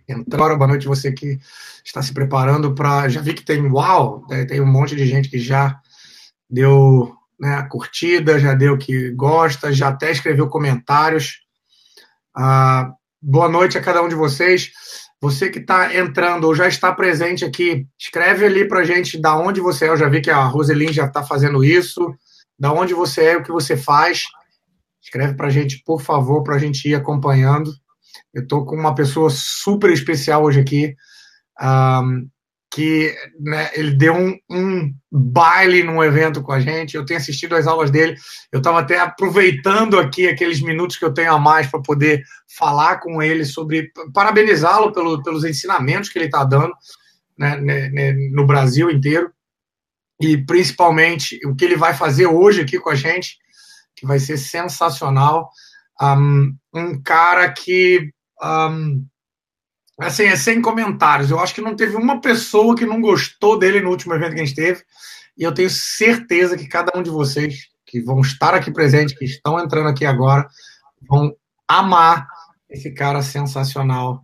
entrou. Boa noite você que está se preparando para... Já vi que tem um monte de gente que já deu, né, a curtida, já deu que gosta, já até escreveu comentários. Boa noite a cada um de vocês. Você que está entrando ou já está presente aqui, escreve ali para a gente da onde você é. Eu já vi que a Roseli já está fazendo isso. Da onde você é, o que você faz. Escreve para a gente, por favor, para a gente ir acompanhando. Eu estou com uma pessoa super especial hoje aqui, que, né, ele deu um baile num evento com a gente. Eu tenho assistido as aulas dele. Eu estava até aproveitando aqui aqueles minutos que eu tenho a mais para poder falar com ele sobre, parabenizá-lo pelos ensinamentos que ele está dando, né, no Brasil inteiro, e principalmente o que ele vai fazer hoje aqui com a gente, que vai ser sensacional. Um cara que, assim, é sem comentários. Eu acho que não teve uma pessoa que não gostou dele no último evento que a gente teve, e eu tenho certeza que cada um de vocês que vão estar aqui presentes, que estão entrando aqui agora, vão amar esse cara sensacional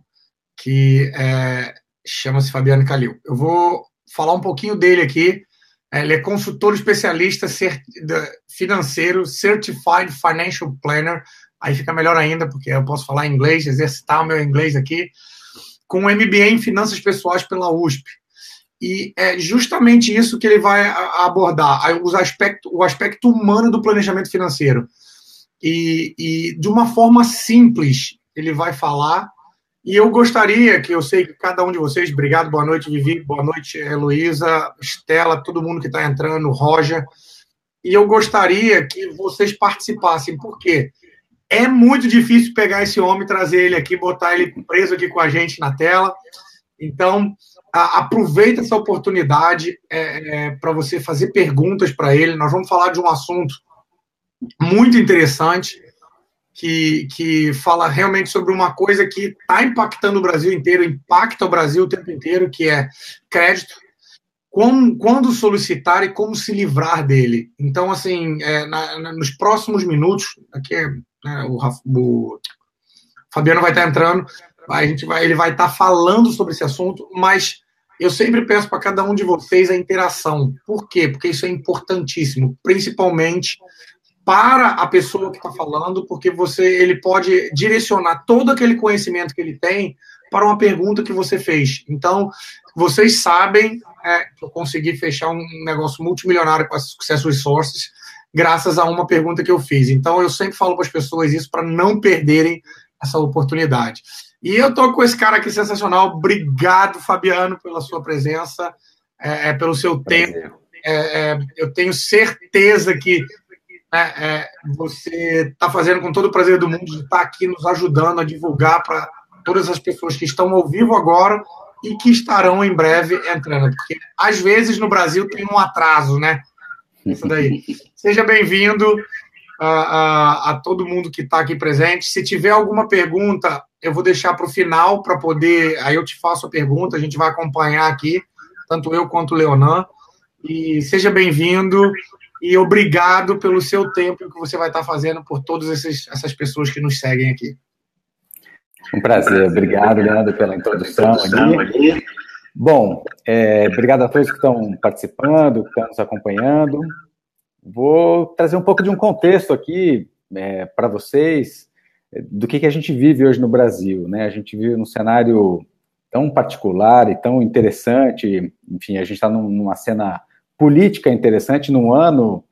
que chama-se Fabiano Calil. Eu vou falar um pouquinho dele aqui. Ele é consultor especialista financeiro, Certified Financial Planner. Aí fica melhor ainda, porque eu posso falar inglês, exercitar o meu inglês aqui, com um MBA em Finanças Pessoais pela USP. E é justamente isso que ele vai abordar, o aspecto humano do planejamento financeiro. E de uma forma simples, ele vai falar. E eu gostaria que, eu sei que cada um de vocês, obrigado, boa noite, Vivi, boa noite, Heloísa, Estela, todo mundo que está entrando, Roger, e eu gostaria que vocês participassem, porque é muito difícil pegar esse homem, trazer ele aqui, botar ele preso aqui com a gente na tela. Então, aproveita essa oportunidade para você fazer perguntas para ele. Nós vamos falar de um assunto muito interessante, que fala realmente sobre uma coisa que está impactando o Brasil inteiro, impacta o Brasil o tempo inteiro, que é crédito, quando solicitar e como se livrar dele. Então, assim, nos próximos minutos, aqui o Fabiano vai estar entrando, ele vai estar falando sobre esse assunto, mas eu sempre peço para cada um de vocês a interação. Por quê? Porque isso é importantíssimo, principalmente para a pessoa que está falando, porque ele pode direcionar todo aquele conhecimento que ele tem para uma pergunta que você fez. Então, vocês sabem que eu consegui fechar um negócio multimilionário com a Success Resources graças a uma pergunta que eu fiz. Então, eu sempre falo para as pessoas isso para não perderem essa oportunidade. E eu estou com esse cara aqui sensacional. Obrigado, Fabiano, pela sua presença, pelo seu tempo. Eu tenho certeza que você está fazendo com todo o prazer do mundo de estar aqui nos ajudando a divulgar para todas as pessoas que estão ao vivo agora e que estarão em breve entrando, porque às vezes no Brasil tem um atraso, né? Isso daí. Seja bem-vindo a todo mundo que está aqui presente. Se tiver alguma pergunta, eu vou deixar para o final para poder... Aí eu te faço a pergunta, a gente vai acompanhar aqui, tanto eu quanto o Leonan. E seja bem-vindo e obrigado pelo seu tempo que você vai estar fazendo por todas essas pessoas que nos seguem aqui. Um prazer. Obrigado, Leandro, pela introdução ali. Bom, obrigado a todos que estão participando, que estão nos acompanhando. Vou trazer um pouco de um contexto aqui para vocês do que a gente vive hoje no Brasil, né? A gente vive num cenário tão particular e tão interessante. Enfim, a gente está numa cena política interessante, num ano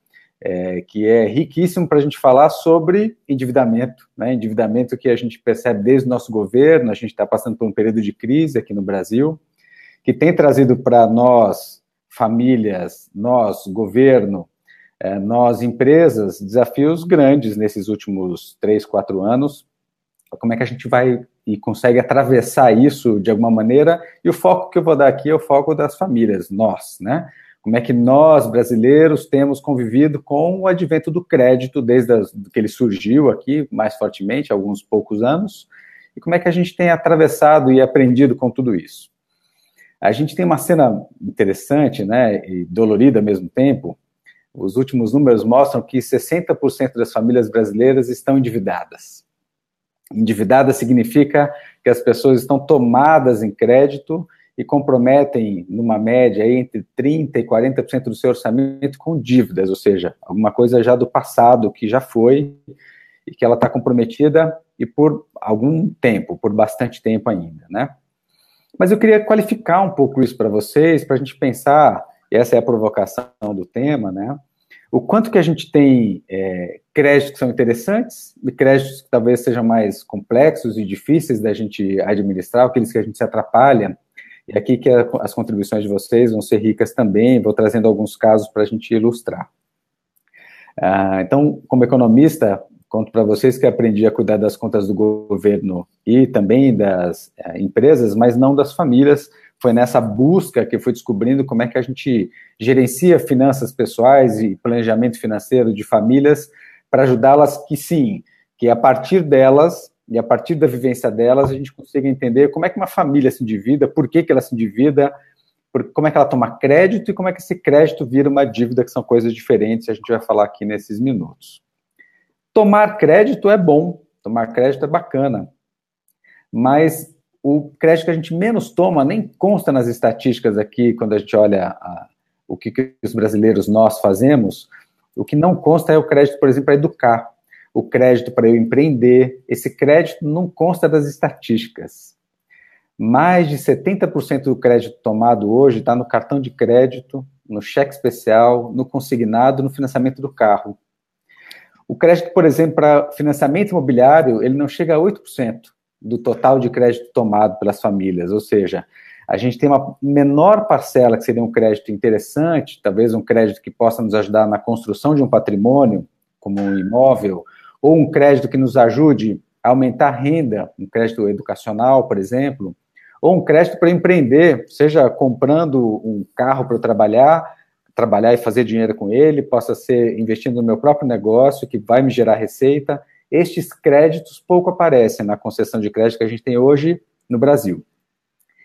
que é riquíssimo para a gente falar sobre endividamento, né? Endividamento que a gente percebe desde o nosso governo. A gente está passando por um período de crise aqui no Brasil, que tem trazido para nós, famílias, nós, governo, nós, empresas, desafios grandes nesses últimos 3, 4 anos. Como é que a gente vai e consegue atravessar isso de alguma maneira? E o foco que eu vou dar aqui é o foco das famílias, nós, né? Como é que nós, brasileiros, temos convivido com o advento do crédito desde que ele surgiu aqui mais fortemente, há alguns poucos anos, e como é que a gente tem atravessado e aprendido com tudo isso. A gente tem uma cena interessante, né, e dolorida ao mesmo tempo. Os últimos números mostram que 60% das famílias brasileiras estão endividadas. Endividada significa que as pessoas estão tomadas em crédito e comprometem, numa média, aí, entre 30% e 40% do seu orçamento com dívidas, ou seja, alguma coisa já do passado, que já foi, e que ela está comprometida e por algum tempo, por bastante tempo ainda, né? Mas eu queria qualificar um pouco isso para vocês, para a gente pensar, e essa é a provocação do tema, né? O quanto que a gente tem créditos que são interessantes e créditos que talvez sejam mais complexos e difíceis da gente administrar, aqueles que a gente se atrapalha. E aqui que as contribuições de vocês vão ser ricas também, vou trazendo alguns casos para a gente ilustrar. Então, como economista, conto para vocês que aprendi a cuidar das contas do governo e também das empresas, mas não das famílias. Foi nessa busca que eu fui descobrindo como é que a gente gerencia finanças pessoais e planejamento financeiro de famílias para ajudá-las que sim, que a partir delas e a partir da vivência delas a gente consiga entender como é que uma família se endivida, por que ela se endivida, como é que ela toma crédito e como é que esse crédito vira uma dívida, que são coisas diferentes, a gente vai falar aqui nesses minutos. Tomar crédito é bom, tomar crédito é bacana, mas o crédito que a gente menos toma nem consta nas estatísticas aqui, quando a gente olha o que os brasileiros nós fazemos. O que não consta é o crédito, por exemplo, para educar, o crédito para eu empreender. Esse crédito não consta das estatísticas. Mais de 70% do crédito tomado hoje está no cartão de crédito, no cheque especial, no consignado, no financiamento do carro. O crédito, por exemplo, para financiamento imobiliário, ele não chega a 8% do total de crédito tomado pelas famílias, ou seja, a gente tem uma menor parcela que seria um crédito interessante, talvez um crédito que possa nos ajudar na construção de um patrimônio, como um imóvel, ou um crédito que nos ajude a aumentar a renda, um crédito educacional, por exemplo, ou um crédito para empreender, seja comprando um carro para eu trabalhar e fazer dinheiro com ele, possa ser investindo no meu próprio negócio, que vai me gerar receita. Estes créditos pouco aparecem na concessão de crédito que a gente tem hoje no Brasil.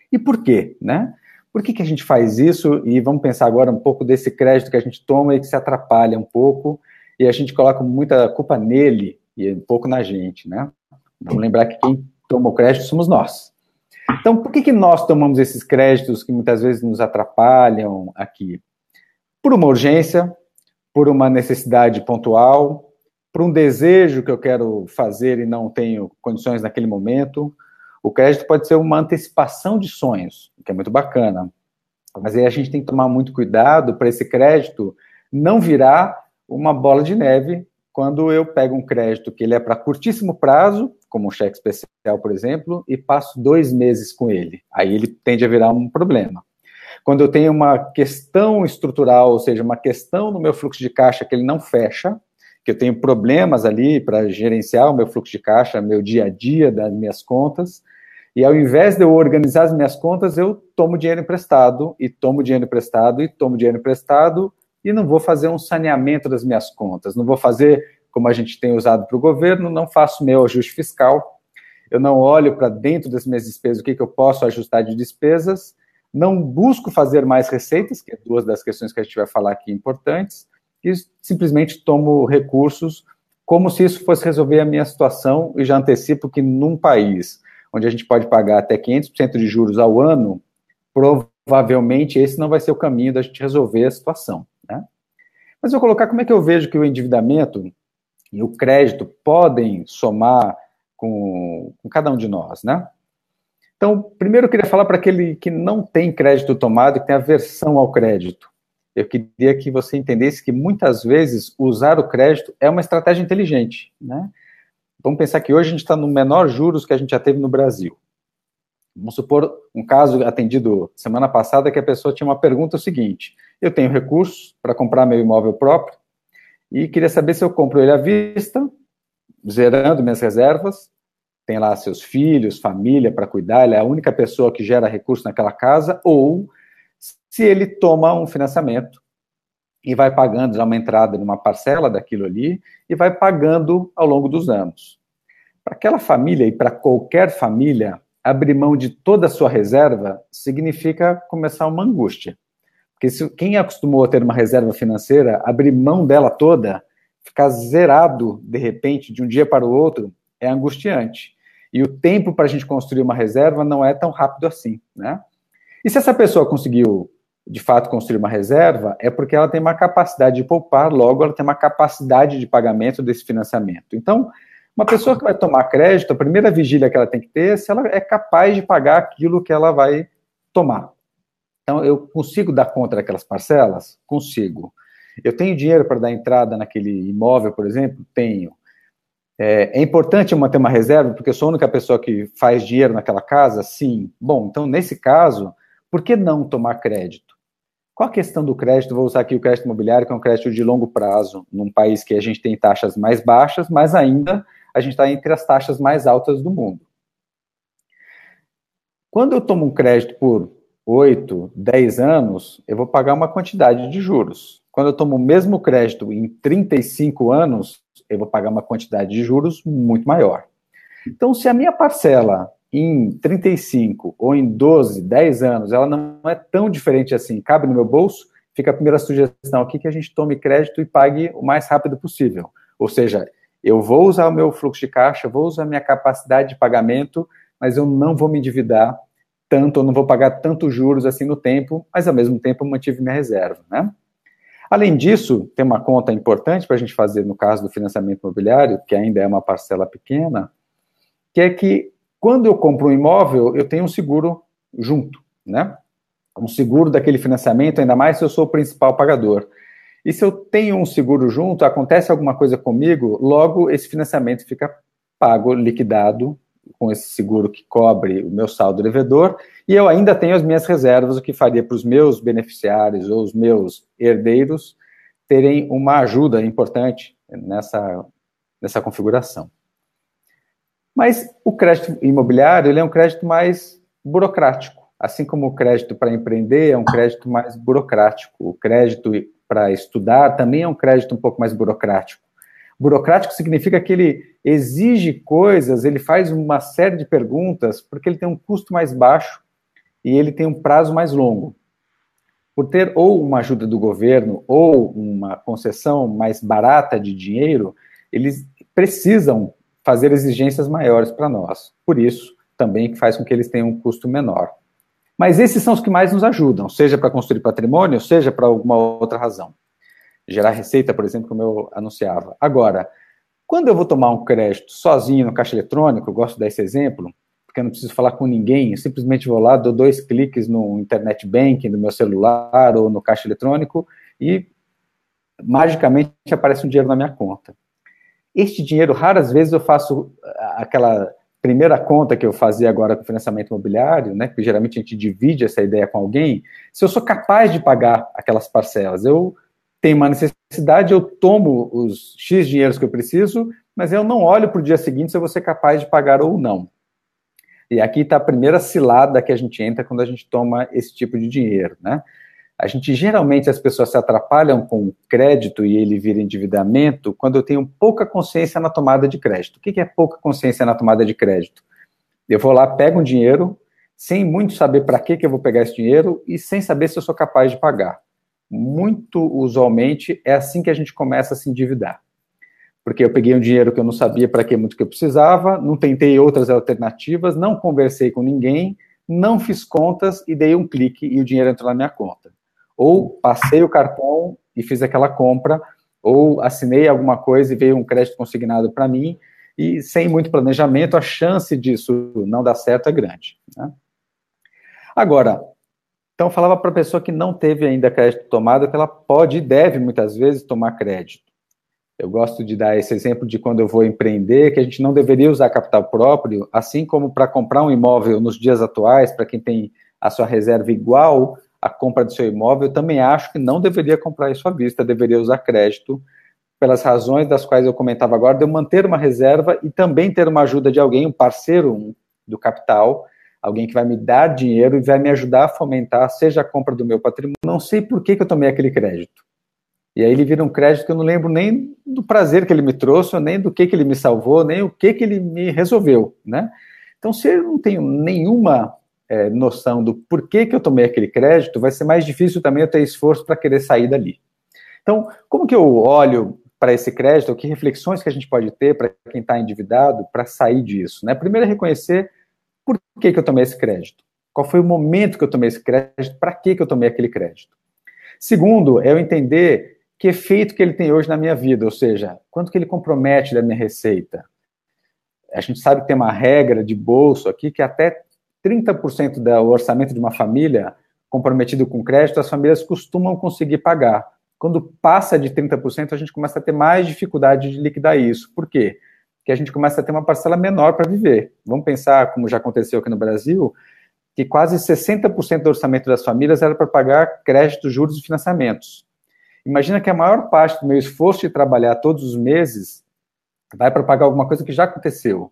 E por quê, né? Por que a gente faz isso? E vamos pensar agora um pouco desse crédito que a gente toma e que se atrapalha um pouco, e a gente coloca muita culpa nele e um pouco na gente, né? Vamos lembrar que quem toma o crédito somos nós. Então, por que nós tomamos esses créditos que muitas vezes nos atrapalham aqui? Por uma urgência, por uma necessidade pontual, por um desejo que eu quero fazer e não tenho condições naquele momento. O crédito pode ser uma antecipação de sonhos, que é muito bacana. Mas aí a gente tem que tomar muito cuidado para esse crédito não virar uma bola de neve quando eu pego um crédito que ele é para curtíssimo prazo, como um cheque especial, por exemplo, e passo 2 meses com ele. Aí ele tende a virar um problema. Quando eu tenho uma questão estrutural, ou seja, uma questão no meu fluxo de caixa que ele não fecha, que eu tenho problemas ali para gerenciar o meu fluxo de caixa, meu dia a dia das minhas contas, e ao invés de eu organizar as minhas contas, eu tomo dinheiro emprestado, e tomo dinheiro emprestado, e tomo dinheiro emprestado, e não vou fazer um saneamento das minhas contas, não vou fazer como a gente tem usado para o governo, não faço meu ajuste fiscal, eu não olho para dentro das minhas despesas o que eu posso ajustar de despesas, não busco fazer mais receitas, que é 2 das questões que a gente vai falar aqui importantes, e simplesmente tomo recursos como se isso fosse resolver a minha situação, e já antecipo que num país onde a gente pode pagar até 500% de juros ao ano, provavelmente esse não vai ser o caminho da gente resolver a situação, né? Mas eu vou colocar como é que eu vejo que o endividamento e o crédito podem somar com cada um de nós, né? Então, primeiro eu queria falar para aquele que não tem crédito tomado e que tem aversão ao crédito. Eu queria que você entendesse que muitas vezes usar o crédito é uma estratégia inteligente, né? Vamos pensar que hoje a gente está no menor juros que a gente já teve no Brasil. Vamos supor um caso atendido semana passada que a pessoa tinha uma pergunta seguinte: eu tenho recursos para comprar meu imóvel próprio e queria saber se eu compro ele à vista, zerando minhas reservas, tem lá seus filhos, família para cuidar, ele é a única pessoa que gera recurso naquela casa, ou se ele toma um financiamento e vai pagando, dá uma entrada numa parcela daquilo ali, e vai pagando ao longo dos anos. Para aquela família, e para qualquer família, abrir mão de toda a sua reserva significa começar uma angústia. Porque quem acostumou a ter uma reserva financeira, abrir mão dela toda, ficar zerado, de repente, de um dia para o outro, é angustiante. E o tempo para a gente construir uma reserva não é tão rápido assim, né? E se essa pessoa conseguiu, de fato, construir uma reserva, é porque ela tem uma capacidade de poupar, logo ela tem uma capacidade de pagamento desse financiamento. Então, uma pessoa que vai tomar crédito, a primeira vigília que ela tem que ter é se ela é capaz de pagar aquilo que ela vai tomar. Então, eu consigo dar conta daquelas parcelas? Consigo. Eu tenho dinheiro para dar entrada naquele imóvel, por exemplo? Tenho. É importante eu manter uma reserva, porque eu sou a única pessoa que faz dinheiro naquela casa? Sim. Bom, então, nesse caso, por que não tomar crédito? Qual a questão do crédito? Vou usar aqui o crédito imobiliário, que é um crédito de longo prazo, num país que a gente tem taxas mais baixas, mas ainda a gente está entre as taxas mais altas do mundo. Quando eu tomo um crédito por 8, 10 anos, eu vou pagar uma quantidade de juros. Quando eu tomo o mesmo crédito em 35 anos, eu vou pagar uma quantidade de juros muito maior. Então, se a minha parcela em 35 ou em 12, 10 anos, ela não é tão diferente assim, cabe no meu bolso, fica a primeira sugestão aqui que a gente tome crédito e pague o mais rápido possível. Ou seja, eu vou usar o meu fluxo de caixa, vou usar a minha capacidade de pagamento, mas eu não vou me endividar tanto, eu não vou pagar tantos juros assim no tempo, mas ao mesmo tempo eu mantive minha reserva, né? Além disso, tem uma conta importante para a gente fazer no caso do financiamento imobiliário, que ainda é uma parcela pequena, que é que quando eu compro um imóvel, eu tenho um seguro junto, né? Um seguro daquele financiamento, ainda mais se eu sou o principal pagador. E se eu tenho um seguro junto, acontece alguma coisa comigo, logo esse financiamento fica pago, liquidado, com esse seguro que cobre o meu saldo devedor, e eu ainda tenho as minhas reservas, o que faria para os meus beneficiários ou os meus herdeiros terem uma ajuda importante nessa configuração. Mas o crédito imobiliário, ele é um crédito mais burocrático. Assim como o crédito para empreender é um crédito mais burocrático. O crédito para estudar também é um crédito um pouco mais burocrático. Burocrático significa que ele exige coisas, ele faz uma série de perguntas, porque ele tem um custo mais baixo e ele tem um prazo mais longo. Por ter ou uma ajuda do governo ou uma concessão mais barata de dinheiro, eles precisam fazer exigências maiores para nós. Por isso, também faz com que eles tenham um custo menor. Mas esses são os que mais nos ajudam, seja para construir patrimônio, seja para alguma outra razão. Gerar receita, por exemplo, como eu anunciava. Agora, quando eu vou tomar um crédito sozinho no caixa eletrônico, eu gosto de dar esse exemplo, porque eu não preciso falar com ninguém, eu simplesmente vou lá, dou 2 cliques no internet banking do meu celular ou no caixa eletrônico e magicamente aparece um dinheiro na minha conta. Este dinheiro, raras vezes eu faço aquela primeira conta que eu fazia agora com financiamento imobiliário, né, que geralmente a gente divide essa ideia com alguém, se eu sou capaz de pagar aquelas parcelas. Eu tenho uma necessidade, eu tomo os X dinheiros que eu preciso, mas eu não olho para o dia seguinte se eu vou ser capaz de pagar ou não. E aqui está a primeira cilada que a gente entra quando a gente toma esse tipo de dinheiro, né? A gente, geralmente, as pessoas se atrapalham com o crédito e ele vira endividamento quando eu tenho pouca consciência na tomada de crédito. O que é pouca consciência na tomada de crédito? Eu vou lá, pego um dinheiro, sem muito saber para que eu vou pegar esse dinheiro e sem saber se eu sou capaz de pagar. Muito usualmente é assim que a gente começa a se endividar. Porque eu peguei um dinheiro que eu não sabia para que muito que eu precisava, não tentei outras alternativas, não conversei com ninguém, não fiz contas e dei um clique e o dinheiro entrou na minha conta. Ou passei o cartão e fiz aquela compra, ou assinei alguma coisa e veio um crédito consignado para mim, e sem muito planejamento, a chance disso não dar certo é grande, né? Agora, então eu falava para a pessoa que não teve ainda crédito tomado, que ela pode e deve, muitas vezes, tomar crédito. Eu gosto de dar esse exemplo de quando eu vou empreender, que a gente não deveria usar capital próprio, assim como para comprar um imóvel nos dias atuais, para quem tem a sua reserva igual à compra do seu imóvel, eu também acho que não deveria comprar isso à vista, deveria usar crédito, pelas razões das quais eu comentava agora, de eu manter uma reserva e também ter uma ajuda de alguém, um parceiro do capital, alguém que vai me dar dinheiro e vai me ajudar a fomentar, seja a compra do meu patrimônio. Não sei por que eu tomei aquele crédito. E aí ele vira um crédito que eu não lembro nem do prazer que ele me trouxe, nem do que ele me salvou, nem o que ele me resolveu, né? Então, se eu não tenho nenhuma noção do porquê que eu tomei aquele crédito, vai ser mais difícil também eu ter esforço para querer sair dali. Então, como que eu olho para esse crédito, ou que reflexões que a gente pode ter para quem está endividado para sair disso, né? Primeiro é reconhecer por que eu tomei esse crédito, qual foi o momento que eu tomei esse crédito, para que eu tomei aquele crédito. Segundo, é eu entender que efeito que ele tem hoje na minha vida, ou seja, quanto que ele compromete da minha receita. A gente sabe que tem uma regra de bolso aqui que até 30% do orçamento de uma família comprometido com crédito, as famílias costumam conseguir pagar. Quando passa de 30%, a gente começa a ter mais dificuldade de liquidar isso. Por quê? Porque a gente começa a ter uma parcela menor para viver. Vamos pensar, como já aconteceu aqui no Brasil, que quase 60% do orçamento das famílias era para pagar créditos, juros e financiamentos. Imagina que a maior parte do meu esforço de trabalhar todos os meses vai para pagar alguma coisa que já aconteceu.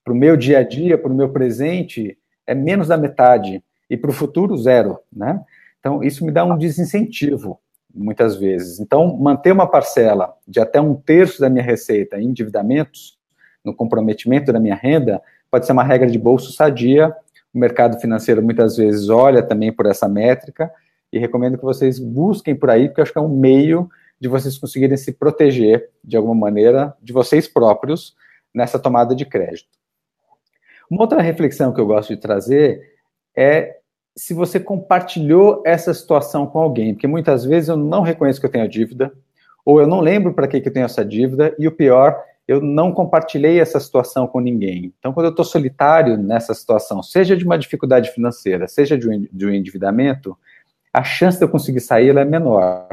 Para o meu dia a dia, para o meu presente, é menos da metade. E para o futuro, zero, né? Então, isso me dá um desincentivo, muitas vezes. Então, manter uma parcela de até 1/3 da minha receita em endividamentos, no comprometimento da minha renda, pode ser uma regra de bolso sadia. O mercado financeiro, muitas vezes, olha também por essa métrica, e recomendo que vocês busquem por aí, porque eu acho que é um meio de vocês conseguirem se proteger, de alguma maneira, de vocês próprios, nessa tomada de crédito. Uma outra reflexão que eu gosto de trazer é se você compartilhou essa situação com alguém, porque muitas vezes eu não reconheço que eu tenho a dívida, ou eu não lembro para que eu tenho essa dívida, e o pior, eu não compartilhei essa situação com ninguém. Então, quando eu estou solitário nessa situação, seja de uma dificuldade financeira, seja de um endividamento, a chance de eu conseguir sair ela é menor.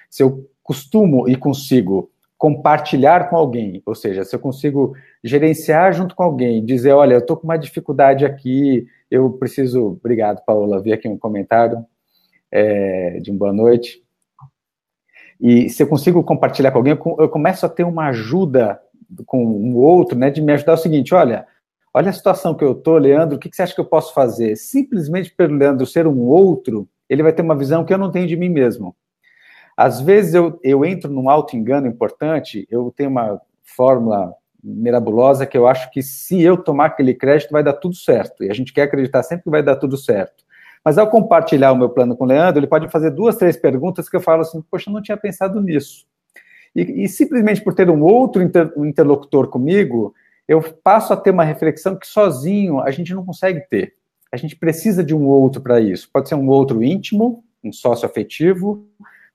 Se eu costumo e consigo compartilhar com alguém, ou seja, se eu consigo gerenciar junto com alguém, dizer, olha, eu estou com uma dificuldade aqui, eu preciso... Obrigado, Paola, vi aqui um comentário de uma boa noite. E se eu consigo compartilhar com alguém, eu começo a ter uma ajuda com um outro, né, de me ajudar o seguinte, olha a situação que eu estou, Leandro, o que você acha que eu posso fazer? Simplesmente pelo Leandro ser um outro, ele vai ter uma visão que eu não tenho de mim mesmo. Às vezes eu entro num auto-engano importante, eu tenho uma fórmula mirabulosa que eu acho que se eu tomar aquele crédito vai dar tudo certo, e a gente quer acreditar sempre que vai dar tudo certo. Mas ao compartilhar o meu plano com o Leandro, ele pode fazer 2, 3 perguntas que eu falo assim, poxa, eu não tinha pensado nisso. E simplesmente por ter um outro interlocutor comigo, eu passo a ter uma reflexão que sozinho a gente não consegue ter. A gente precisa de um outro para isso. Pode ser um outro íntimo, um sócio afetivo,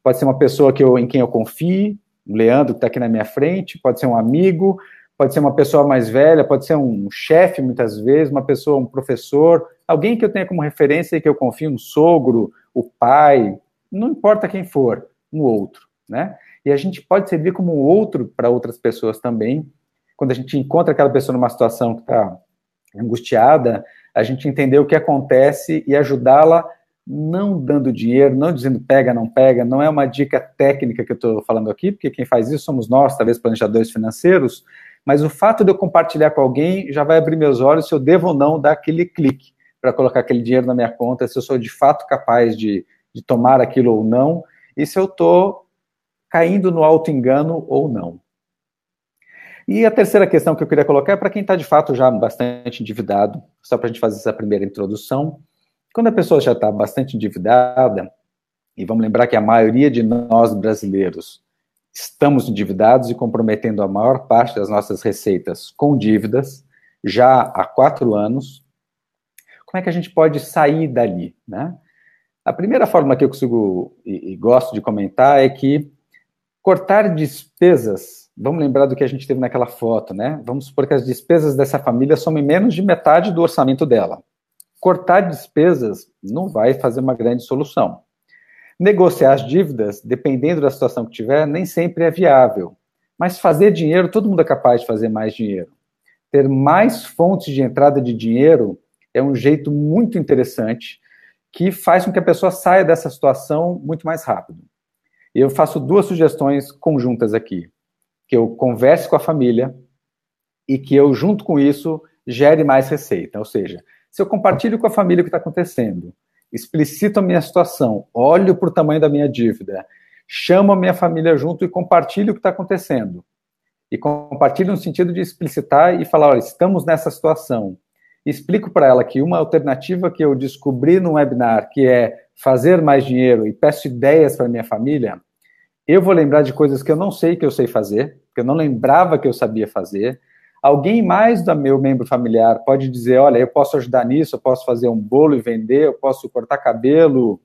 pode ser uma pessoa em quem eu confie, o Leandro que está aqui na minha frente, pode ser um amigo, pode ser uma pessoa mais velha, pode ser um chefe muitas vezes, uma pessoa, um professor, alguém que eu tenha como referência e que eu confie, um sogro, o pai, não importa quem for, um outro, né? E a gente pode servir como um outro para outras pessoas também. Quando a gente encontra aquela pessoa numa situação que está angustiada, a gente entender o que acontece e ajudá-la, não dando dinheiro, não dizendo pega, não é uma dica técnica que eu estou falando aqui, porque quem faz isso somos nós, talvez planejadores financeiros, mas o fato de eu compartilhar com alguém já vai abrir meus olhos se eu devo ou não dar aquele clique para colocar aquele dinheiro na minha conta, se eu sou de fato capaz de tomar aquilo ou não, e se eu estou caindo no auto-engano ou não. E a terceira questão que eu queria colocar é para quem está de fato já bastante endividado, só para a gente fazer essa primeira introdução. Quando a pessoa já está bastante endividada, e vamos lembrar que a maioria de nós brasileiros estamos endividados e comprometendo a maior parte das nossas receitas com dívidas, já há 4 anos, como é que a gente pode sair dali, né? A primeira forma que eu consigo e gosto de comentar é que cortar despesas, vamos lembrar do que a gente teve naquela foto, né? Vamos supor que as despesas dessa família somem menos de metade do orçamento dela. Cortar despesas não vai fazer uma grande solução. Negociar as dívidas, dependendo da situação que tiver, nem sempre é viável. Mas fazer dinheiro, todo mundo é capaz de fazer mais dinheiro. Ter mais fontes de entrada de dinheiro é um jeito muito interessante que faz com que a pessoa saia dessa situação muito mais rápido. E eu faço 2 sugestões conjuntas aqui. Que eu converse com a família e que eu, junto com isso, gere mais receita. Ou seja, se eu compartilho com a família o que está acontecendo, explicito a minha situação, olho para o tamanho da minha dívida, chamo a minha família junto e compartilho o que está acontecendo. E compartilho no sentido de explicitar e falar, olha, estamos nessa situação. E explico para ela que uma alternativa que eu descobri no webinar, que é fazer mais dinheiro e peço ideias para a minha família, Eu vou lembrar de coisas que eu não sei que eu sei fazer, que eu não lembrava que eu sabia fazer. Alguém mais do meu membro familiar pode dizer, olha, eu posso ajudar nisso, eu posso fazer um bolo e vender, eu posso cortar cabelo,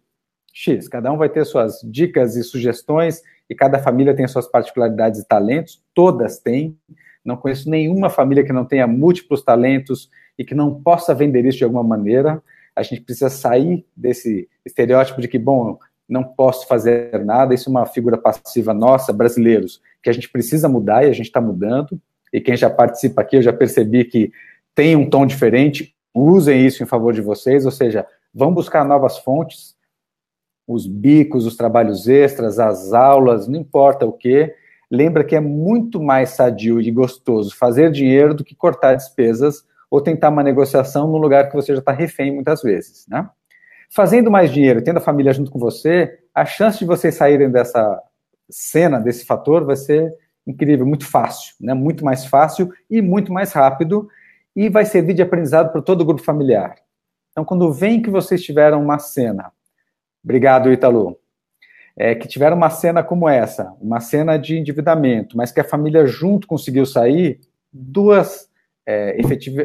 X. Cada um vai ter suas dicas e sugestões, e cada família tem suas particularidades e talentos, todas têm. Não conheço nenhuma família que não tenha múltiplos talentos e que não possa vender isso de alguma maneira. A gente precisa sair desse estereótipo de que, bom, não posso fazer nada, isso é uma figura passiva nossa, brasileiros, que a gente precisa mudar e a gente está mudando, e quem já participa aqui, eu já percebi que tem um tom diferente, usem isso em favor de vocês, ou seja, vão buscar novas fontes, os bicos, os trabalhos extras, as aulas, não importa o que, lembra que é muito mais sadio e gostoso fazer dinheiro do que cortar despesas ou tentar uma negociação num lugar que você já está refém muitas vezes, né? Fazendo mais dinheiro, tendo a família junto com você, a chance de vocês saírem dessa cena, desse fator, vai ser incrível, muito fácil, né? Muito mais fácil e muito mais rápido, e vai servir de aprendizado para todo o grupo familiar. Então, quando vem que vocês tiveram uma cena, obrigado, Ítalo, que tiveram uma cena como essa, uma cena de endividamento, mas que a família junto conseguiu sair, duas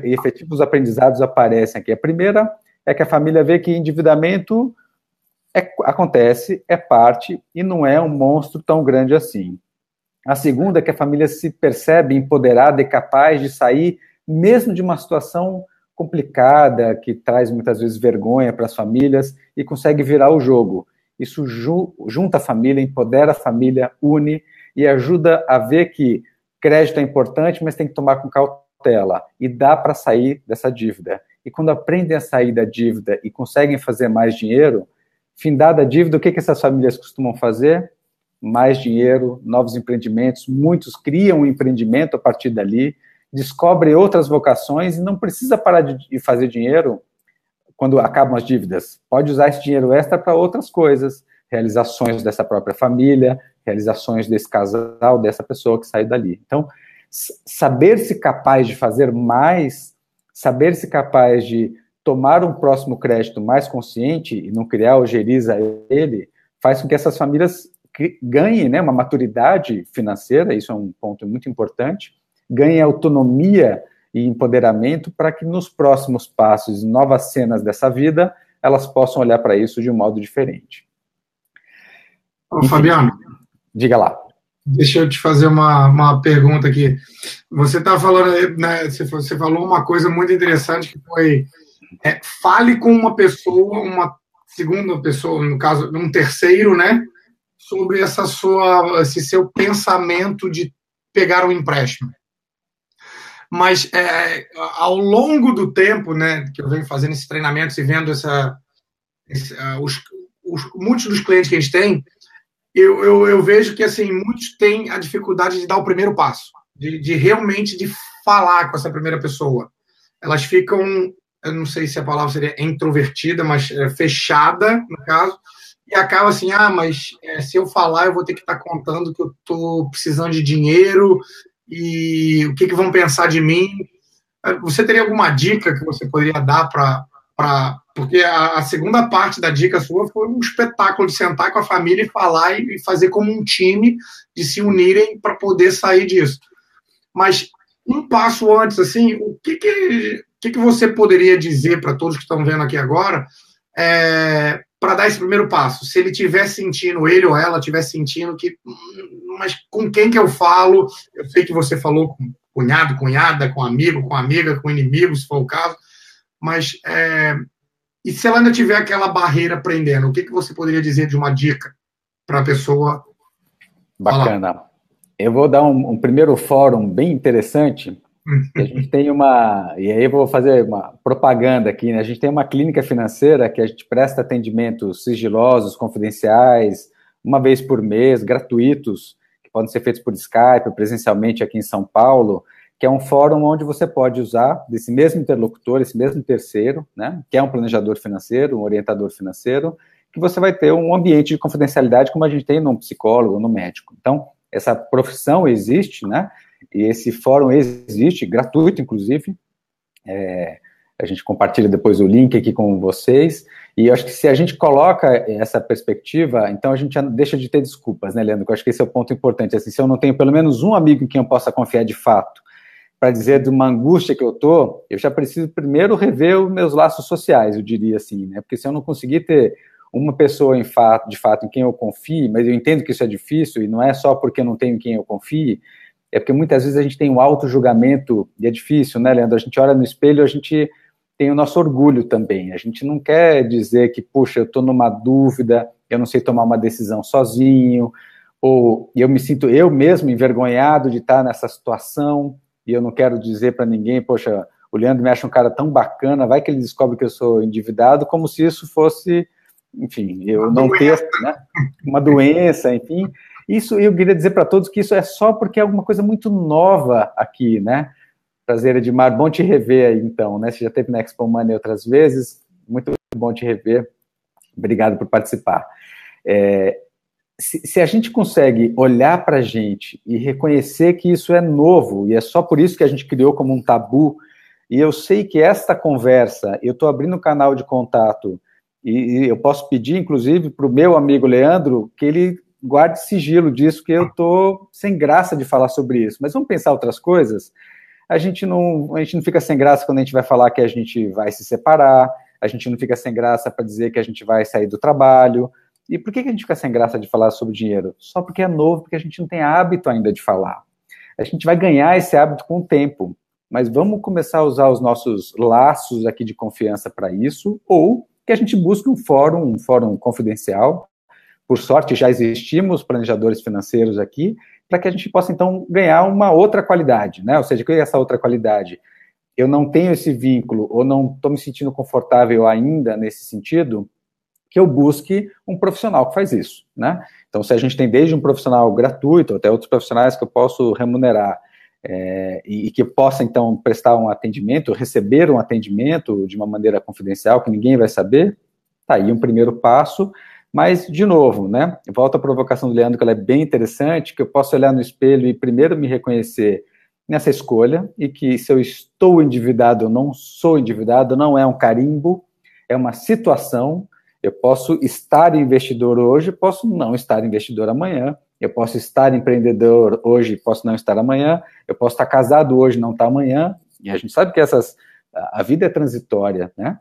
efetivos aprendizados aparecem aqui. A primeira é que a família vê que endividamento acontece, é parte, e não é um monstro tão grande assim. A segunda é que a família se percebe empoderada e capaz de sair, mesmo de uma situação complicada, que traz muitas vezes vergonha para as famílias, e consegue virar o jogo. Isso junta a família, empodera a família, une, e ajuda a ver que crédito é importante, mas tem que tomar com cautela, e dá para sair dessa dívida. E quando aprendem a sair da dívida e conseguem fazer mais dinheiro, findada a dívida, o que essas famílias costumam fazer? Mais dinheiro, novos empreendimentos, muitos criam um empreendimento a partir dali, descobrem outras vocações e não precisa parar de fazer dinheiro quando acabam as dívidas. Pode usar esse dinheiro extra para outras coisas, realizações dessa própria família, realizações desse casal, dessa pessoa que saiu dali. Então, saber-se capaz de fazer mais, saber-se capaz de tomar um próximo crédito mais consciente e não criar ojeriza ele, faz com que essas famílias ganhem, né, uma maturidade financeira, isso é um ponto muito importante, ganhem autonomia e empoderamento para que nos próximos passos, novas cenas dessa vida, elas possam olhar para isso de um modo diferente. Ô, Fabiano, diga lá. Deixa eu te fazer uma pergunta aqui. Você está falando, né, você falou uma coisa muito interessante que foi fale com uma pessoa, uma segunda pessoa, no caso, um terceiro, né, sobre esse seu pensamento de pegar um empréstimo. Mas ao longo do tempo, né, que eu venho fazendo esses treinamentos e vendo muitos dos clientes que a gente tem, eu vejo que assim, muitos têm a dificuldade de dar o primeiro passo, de realmente de falar com essa primeira pessoa. Elas ficam, eu não sei se a palavra seria introvertida, mas fechada, no caso, e acaba assim, mas se eu falar, eu vou ter que estar contando que eu estou precisando de dinheiro e o que vão pensar de mim. Você teria alguma dica que você poderia dar porque a segunda parte da dica sua foi um espetáculo de sentar com a família e falar e fazer como um time, de se unirem para poder sair disso. Mas um passo antes, assim, o que você poderia dizer para todos que estão vendo aqui agora para dar esse primeiro passo? Se ele estiver sentindo, ele ou ela estiver sentindo que, mas com quem que eu falo? Eu sei que você falou com cunhado, cunhada, com amigo, com amiga, com inimigo, se for o caso, mas e se ela ainda tiver aquela barreira prendendo, o que você poderia dizer de uma dica para a pessoa? Bacana. Falar? Eu vou dar um primeiro fórum bem interessante. A gente tem e aí eu vou fazer uma propaganda aqui, né? A gente tem uma clínica financeira que a gente presta atendimentos sigilosos, confidenciais, uma vez por mês, gratuitos, que podem ser feitos por Skype, presencialmente aqui em São Paulo, que é um fórum onde você pode usar desse mesmo interlocutor, esse mesmo terceiro, né, que é um planejador financeiro, um orientador financeiro, que você vai ter um ambiente de confidencialidade como a gente tem num psicólogo ou no médico. Então, essa profissão existe, né, e esse fórum existe, gratuito, inclusive, A gente compartilha depois o link aqui com vocês. E eu acho que se a gente coloca essa perspectiva, então a gente já deixa de ter desculpas, né, Leandro? Eu acho que esse é o ponto importante. Assim, se eu não tenho pelo menos um amigo em quem eu possa confiar de fato, para dizer de uma angústia que eu já preciso primeiro rever os meus laços sociais, eu diria assim, né? Porque se eu não conseguir ter uma pessoa de fato em quem eu confie, mas eu entendo que isso é difícil, e não é só porque eu não tenho em quem eu confie, é porque muitas vezes a gente tem um auto-julgamento, e é difícil, né, Leandro? A gente olha no espelho, a gente tem o nosso orgulho também. A gente não quer dizer que, puxa, eu estou numa dúvida, eu não sei tomar uma decisão sozinho, ou eu me sinto eu mesmo envergonhado de estar nessa situação, e eu não quero dizer para ninguém, poxa, o Leandro me acha um cara tão bacana, vai que ele descobre que eu sou endividado, como se isso fosse, enfim, eu não ter, né, uma doença, enfim. Isso, eu queria dizer para todos que isso é só porque é alguma coisa muito nova aqui, né? Prazer, Edmar, bom te rever aí, então, né? Você já esteve na Expo Money outras vezes, muito bom te rever, obrigado por participar. Se a gente consegue olhar para a gente e reconhecer que isso é novo, e é só por isso que a gente criou como um tabu, e eu sei que esta conversa, eu estou abrindo um canal de contato, e eu posso pedir, inclusive, para o meu amigo Leandro, que ele guarde sigilo disso, que eu estou sem graça de falar sobre isso. Mas vamos pensar outras coisas? A gente não fica sem graça quando a gente vai falar que a gente vai se separar, a gente não fica sem graça para dizer que a gente vai sair do trabalho. E por que a gente fica sem graça de falar sobre dinheiro? Só porque é novo, porque a gente não tem hábito ainda de falar. A gente vai ganhar esse hábito com o tempo, mas vamos começar a usar os nossos laços aqui de confiança para isso, ou que a gente busque um fórum confidencial. Por sorte, já existimos planejadores financeiros aqui, para que a gente possa, então, ganhar uma outra qualidade, né? Ou seja, que é essa outra qualidade? Eu não tenho esse vínculo, ou não estou me sentindo confortável ainda nesse sentido, que eu busque um profissional que faz isso, né? Então, se a gente tem desde um profissional gratuito, até outros profissionais que eu posso remunerar, e que eu possa, então, prestar um atendimento, receber um atendimento de uma maneira confidencial, que ninguém vai saber, tá aí um primeiro passo. Mas, de novo, né, volto à provocação do Leandro, que ela é bem interessante, que eu posso olhar no espelho e primeiro me reconhecer nessa escolha, e que se eu estou endividado ou não sou endividado, não é um carimbo, é uma situação. Eu posso estar investidor hoje, posso não estar investidor amanhã, eu posso estar empreendedor hoje, posso não estar amanhã, eu posso estar casado hoje, não estar amanhã, e a gente sabe que a vida é transitória, né?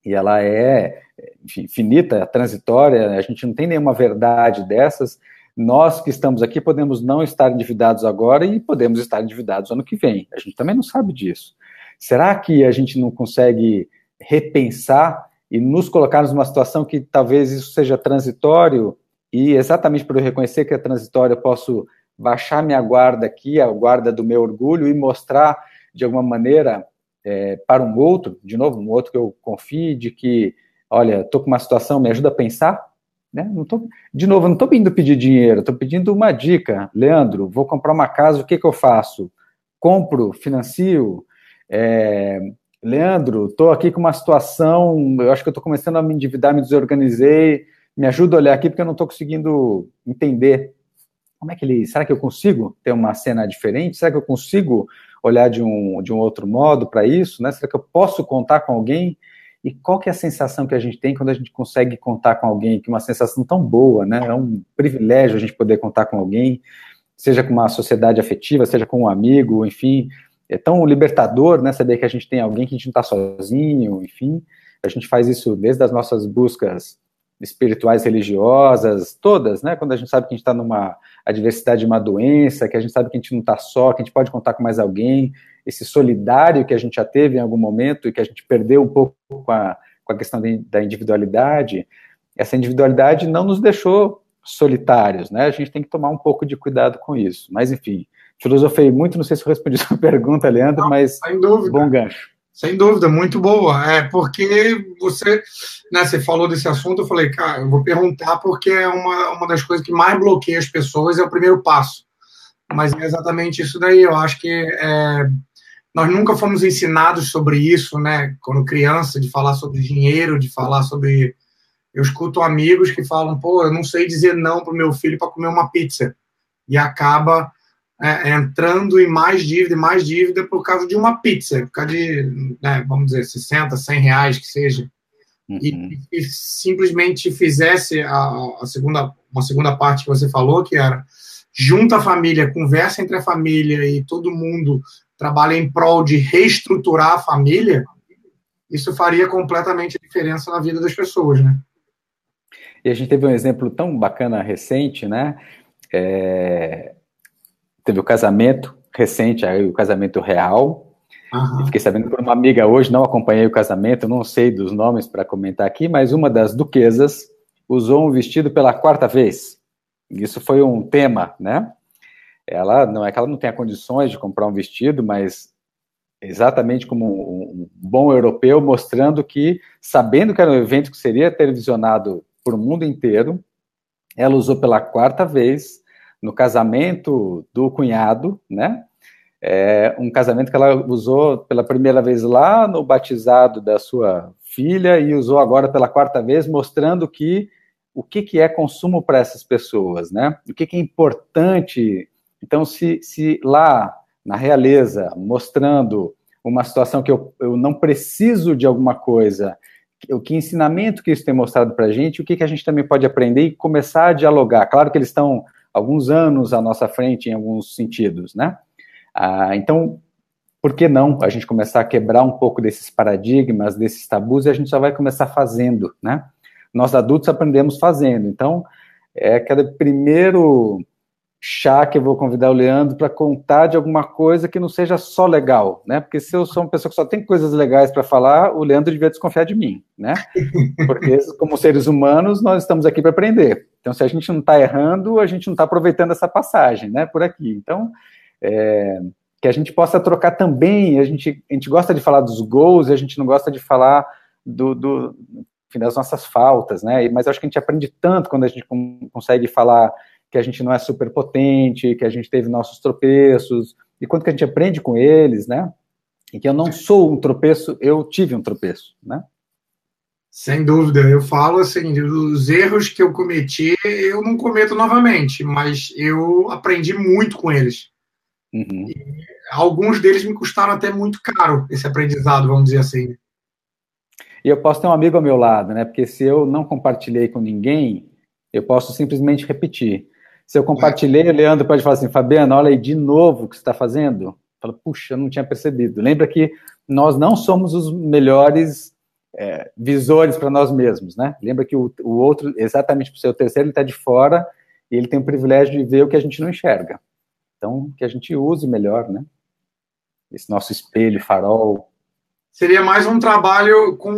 E ela é, enfim, finita, transitória, a gente não tem nenhuma verdade dessas. Nós que estamos aqui podemos não estar endividados agora e podemos estar endividados ano que vem. A gente também não sabe disso. Será que a gente não consegue repensar e nos colocar numa situação que talvez isso seja transitório, e exatamente por eu reconhecer que é transitório, eu posso baixar minha guarda aqui, a guarda do meu orgulho, e mostrar, de alguma maneira, para um outro, de novo, um outro que eu confie, de que, olha, estou com uma situação, me ajuda a pensar, né? De novo, eu não estou pedindo pedir dinheiro, estou pedindo uma dica. Leandro, vou comprar uma casa, o que eu faço? Compro, financio? Leandro, estou aqui com uma situação, eu acho que eu estou começando a me endividar, me desorganizei, me ajuda a olhar aqui porque eu não estou conseguindo entender. Como é que será que eu consigo ter uma cena diferente? Será que eu consigo olhar de um outro modo para isso, né? Será que eu posso contar com alguém? E qual que é a sensação que a gente tem quando a gente consegue contar com alguém, que é uma sensação tão boa, né? É um privilégio a gente poder contar com alguém, seja com uma sociedade afetiva, seja com um amigo, enfim, é tão libertador, né? Saber que a gente tem alguém que a gente não está sozinho, enfim, a gente faz isso desde as nossas buscas espirituais, religiosas, todas, né? Quando a gente sabe que a gente está numa adversidade de uma doença, que a gente sabe que a gente não está só, que a gente pode contar com mais alguém, esse solidário que a gente já teve em algum momento e que a gente perdeu um pouco com a questão da individualidade, essa individualidade não nos deixou solitários, né? A gente tem que tomar um pouco de cuidado com isso. Mas, enfim, filosofei muito, não sei se eu respondi a sua pergunta, Leandro, não, mas sem dúvida. Bom gancho. Sem dúvida, muito boa. Porque você, né, você falou desse assunto, eu falei, cara, eu vou perguntar porque é uma das coisas que mais bloqueia as pessoas, é o primeiro passo. Mas é exatamente isso daí. Eu acho que nós nunca fomos ensinados sobre isso, né? Quando criança, de falar sobre dinheiro, de falar sobre... Eu escuto amigos que falam, pô, eu não sei dizer não para o meu filho para comer uma pizza. E acaba entrando em mais dívida por causa de uma pizza, por causa de, né, vamos dizer, 60, 100 reais que seja. E simplesmente fizesse uma segunda parte que você falou, que era junta a família, conversa entre a família e todo mundo trabalha em prol de reestruturar a família, isso faria completamente a diferença na vida das pessoas, né? E a gente teve um exemplo tão bacana recente, né? Teve o casamento recente, aí o casamento real. Eu fiquei sabendo por uma amiga hoje, não acompanhei o casamento, não sei dos nomes para comentar aqui, mas uma das duquesas usou um vestido pela 4ª vez. Isso foi um tema, né? Ela não é que ela não tenha condições de comprar um vestido, mas exatamente como um bom europeu, mostrando que, sabendo que era um evento que seria televisionado por o mundo inteiro, ela usou pela 4ª vez no casamento do cunhado, né? Um casamento que ela usou pela primeira vez lá no batizado da sua filha e usou agora pela 4ª vez, mostrando que o que é consumo para essas pessoas, né? O que é importante. Então, se lá na realeza, mostrando uma situação que eu não preciso de alguma coisa, que ensinamento que isso tem mostrado para a gente, o que a gente também pode aprender e começar a dialogar. Claro que eles estão alguns anos à nossa frente em alguns sentidos, né? Então, por que não a gente começar a quebrar um pouco desses paradigmas, desses tabus, e a gente só vai começar fazendo, né? Nós adultos aprendemos fazendo. Então, aquele primeiro chá que eu vou convidar o Leandro para contar de alguma coisa que não seja só legal, né? Porque se eu sou uma pessoa que só tem coisas legais para falar, o Leandro devia desconfiar de mim, né? Porque, como seres humanos, nós estamos aqui para aprender. Então, se a gente não está errando, a gente não está aproveitando essa passagem, né? Por aqui. Então, que a gente possa trocar também, a gente gosta de falar dos gols, a gente não gosta de falar enfim, das nossas faltas, né? Mas eu acho que a gente aprende tanto quando a gente consegue falar que a gente não é super potente, que a gente teve nossos tropeços, e quanto que a gente aprende com eles, né? E que eu não sou um tropeço, eu tive um tropeço, né? Sem dúvida, eu falo assim, os erros que eu cometi, eu não cometo novamente, mas eu aprendi muito com eles. Uhum. Alguns deles me custaram até muito caro, esse aprendizado, vamos dizer assim. E eu posso ter um amigo ao meu lado, né? Porque se eu não compartilhei com ninguém, eu posso simplesmente repetir. Se eu compartilhei, o Leandro pode falar assim, Fabiano, olha aí de novo o que você está fazendo. Fala, puxa, eu não tinha percebido. Lembra que nós não somos os melhores visores para nós mesmos, né? Lembra que o outro, exatamente por ser o terceiro, ele está de fora e ele tem o privilégio de ver o que a gente não enxerga. Então, que a gente use melhor, né? Esse nosso espelho, farol. Seria mais um trabalho com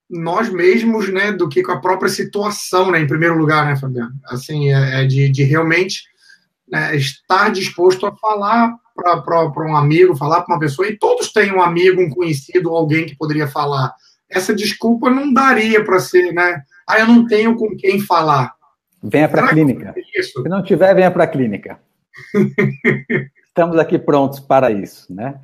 nós mesmos, né, do que com a própria situação, né, em primeiro lugar, né, Fabiano? Assim, de realmente, né, estar disposto a falar para um amigo, falar para uma pessoa, e todos têm um amigo, um conhecido, alguém que poderia falar. Essa desculpa não daria para ser, né? Eu não tenho com quem falar. Venha para a clínica. Se não tiver, venha para a clínica. Estamos aqui prontos para isso, né?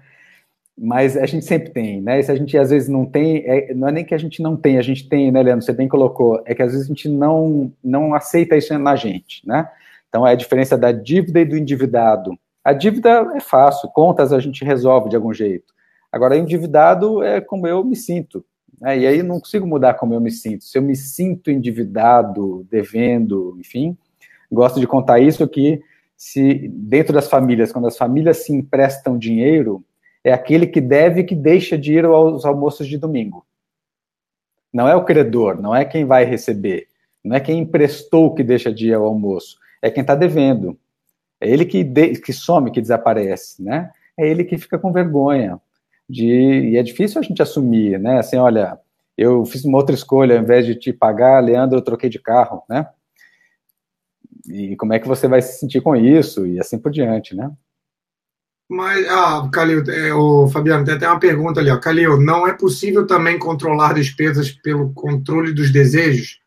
Mas a gente sempre tem, né? E se a gente às vezes não tem, não é nem que a gente não tem, a gente tem, né, Leandro? Você bem colocou, é que às vezes a gente não aceita isso na gente, né? Então é a diferença da dívida e do endividado. A dívida é fácil, contas a gente resolve de algum jeito. Agora, endividado é como eu me sinto, né? E aí não consigo mudar como eu me sinto. Se eu me sinto endividado, devendo, enfim, gosto de contar isso que se dentro das famílias, quando as famílias se emprestam dinheiro, é aquele que deve que deixa de ir aos almoços de domingo. Não é o credor, não é quem vai receber, não é quem emprestou que deixa de ir ao almoço, é quem está devendo. É ele que some, que desaparece, né? É ele que fica com vergonha. E é difícil a gente assumir, né? Assim, olha, eu fiz uma outra escolha, ao invés de te pagar, Leandro, eu troquei de carro, né? E como é que você vai se sentir com isso? E assim por diante, né? Mas, Calil, Fabiano, tem até uma pergunta ali, ó. Calil, não é possível também controlar despesas pelo controle dos desejos,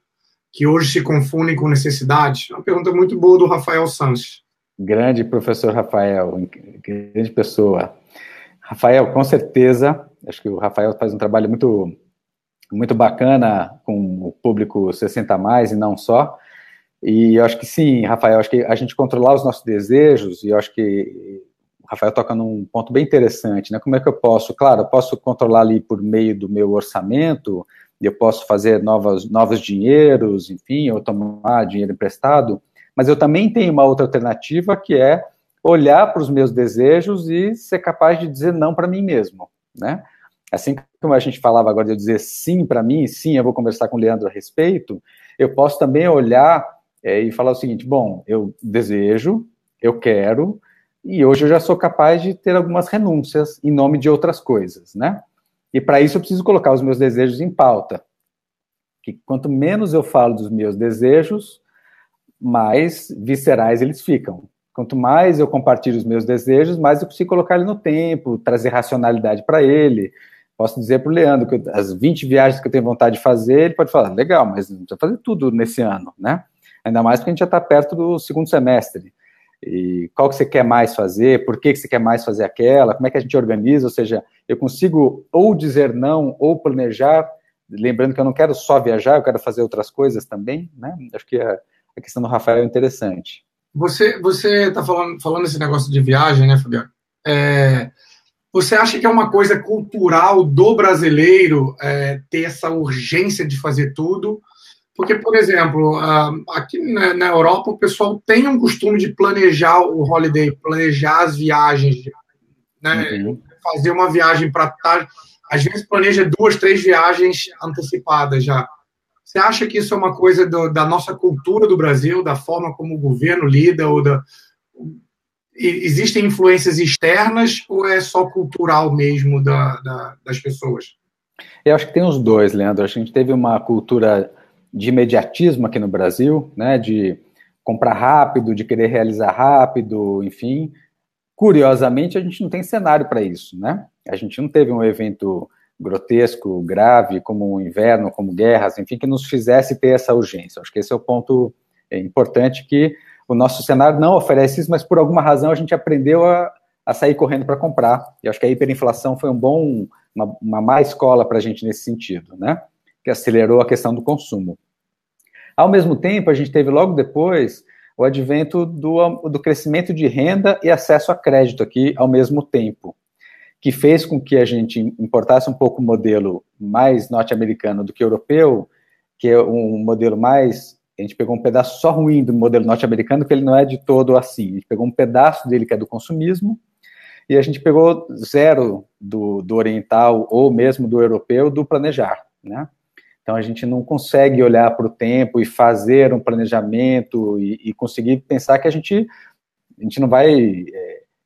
que hoje se confundem com necessidades? Uma pergunta muito boa do Rafael Sanches. Grande professor Rafael, grande pessoa. Rafael, com certeza, acho que o Rafael faz um trabalho muito, muito bacana com o público 60 mais e não só. E eu acho que sim, Rafael, acho que a gente controlar os nossos desejos, e eu acho que o Rafael toca num ponto bem interessante, né? Como é que eu posso, claro, eu posso controlar ali por meio do meu orçamento, eu posso fazer novos dinheiros, enfim, ou tomar dinheiro emprestado, mas eu também tenho uma outra alternativa que é olhar para os meus desejos e ser capaz de dizer não para mim mesmo, né? Assim como a gente falava agora de eu dizer sim para mim, sim, eu vou conversar com o Leandro a respeito, eu posso também olhar e falar o seguinte, bom, eu desejo, eu quero, e hoje eu já sou capaz de ter algumas renúncias em nome de outras coisas, né? E para isso eu preciso colocar os meus desejos em pauta. Que quanto menos eu falo dos meus desejos, mais viscerais eles ficam. Quanto mais eu compartilho os meus desejos, mais eu consigo colocar ele no tempo, trazer racionalidade para ele. Posso dizer para o Leandro que as 20 viagens que eu tenho vontade de fazer, ele pode falar, legal, mas não precisa fazer tudo nesse ano, né? Ainda mais porque a gente já está perto do segundo semestre. E qual que você quer mais fazer, por que você quer mais fazer aquela, como é que a gente organiza, ou seja, eu consigo ou dizer não, ou planejar, lembrando que eu não quero só viajar, eu quero fazer outras coisas também, né? Acho que a questão do Rafael é interessante. Você está falando esse negócio de viagem, né, Fabiano? Você acha que é uma coisa cultural do brasileiro ter essa urgência de fazer tudo? Porque, por exemplo, aqui na Europa o pessoal tem um costume de planejar o holiday, planejar as viagens, né? Uhum. Fazer uma viagem para estar. Às vezes planeja 2, 3 viagens antecipadas já. Você acha que isso é uma coisa da nossa cultura do Brasil, da forma como o governo lida, existem influências externas ou é só cultural mesmo das pessoas? Eu acho que tem os dois, Leandro. A gente teve uma cultura de imediatismo aqui no Brasil, né, de comprar rápido, de querer realizar rápido, enfim. Curiosamente, a gente não tem cenário para isso, né? A gente não teve um evento grotesco, grave, como o inverno, como guerras, enfim, que nos fizesse ter essa urgência. Acho que esse é o ponto importante, que o nosso cenário não oferece isso, mas por alguma razão a gente aprendeu a sair correndo para comprar. E acho que a hiperinflação foi uma má escola para a gente nesse sentido, né? Que acelerou a questão do consumo. Ao mesmo tempo, a gente teve logo depois o advento do crescimento de renda e acesso a crédito aqui ao mesmo tempo, que fez com que a gente importasse um pouco o modelo mais norte-americano do que europeu, que é um modelo mais... A gente pegou um pedaço só ruim do modelo norte-americano, que ele não é de todo assim. A gente pegou um pedaço dele que é do consumismo, e a gente pegou zero do oriental, ou mesmo do europeu, do planejar, né? Então, a gente não consegue olhar para o tempo e fazer um planejamento e conseguir pensar que a gente não vai...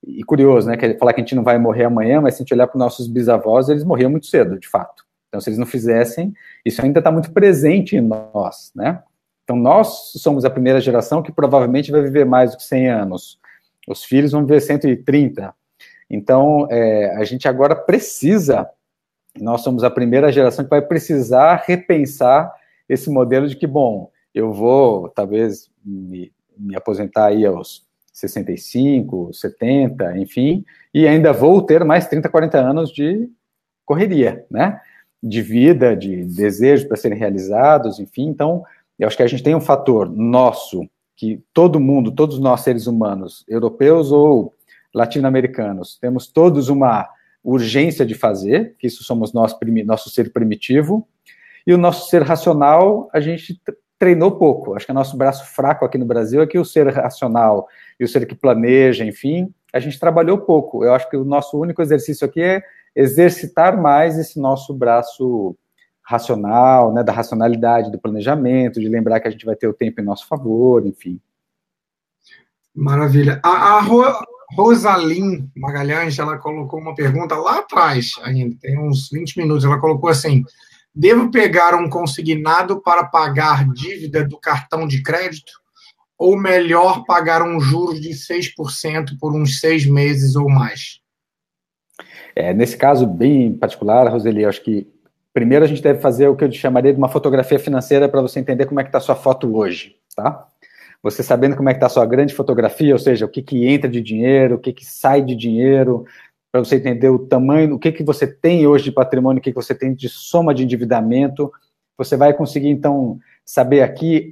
E curioso, né? Falar que a gente não vai morrer amanhã, mas se a gente olhar para os nossos bisavós, eles morriam muito cedo, de fato. Então, se eles não fizessem, isso ainda está muito presente em nós, né? Então, nós somos a primeira geração que provavelmente vai viver mais do que 100 anos. Os filhos vão viver 130. Então, a gente agora precisa... Nós somos a primeira geração que vai precisar repensar esse modelo de que, bom, eu vou, talvez, me aposentar aí aos 65, 70, enfim, e ainda vou ter mais 30, 40 anos de correria, né? De vida, de desejos para serem realizados, enfim. Então, eu acho que a gente tem um fator nosso, que todo mundo, todos nós seres humanos, europeus ou latino-americanos, temos todos uma urgência de fazer, que isso somos nós, nosso ser primitivo, e o nosso ser racional, a gente treinou pouco. Acho que o nosso braço fraco aqui no Brasil é que o ser racional e o ser que planeja, enfim, a gente trabalhou pouco. Eu acho que o nosso único exercício aqui é exercitar mais esse nosso braço racional, né, da racionalidade, do planejamento, de lembrar que a gente vai ter o tempo em nosso favor, enfim. Maravilha. A Rosaline Magalhães, ela colocou uma pergunta lá atrás, ainda, tem uns 20 minutos, ela colocou assim: devo pegar um consignado para pagar dívida do cartão de crédito? Ou melhor pagar um juros de 6% por uns 6 meses ou mais? Nesse caso bem particular, Roseli, eu acho que primeiro a gente deve fazer o que eu chamaria de uma fotografia financeira para você entender como é que está a sua foto hoje, tá? Você sabendo como é que está a sua grande fotografia, ou seja, o que entra de dinheiro, o que sai de dinheiro, para você entender o tamanho, o que você tem hoje de patrimônio, o que você tem de soma de endividamento, você vai conseguir, então, saber aqui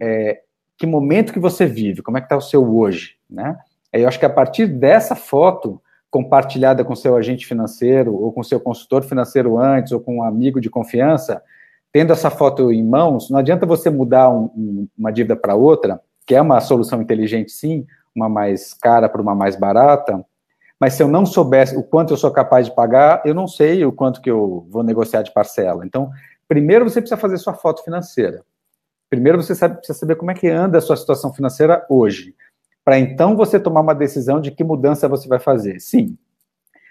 que momento que você vive, como é que está o seu hoje, né? Aí eu acho que a partir dessa foto compartilhada com seu agente financeiro, ou com seu consultor financeiro antes, ou com um amigo de confiança, tendo essa foto em mãos, não adianta você mudar uma dívida para outra, que é uma solução inteligente sim, uma mais cara para uma mais barata, mas se eu não soubesse o quanto eu sou capaz de pagar, eu não sei o quanto que eu vou negociar de parcela. Então, primeiro você precisa fazer sua foto financeira. Primeiro você precisa saber como é que anda a sua situação financeira hoje, para então você tomar uma decisão de que mudança você vai fazer. Sim,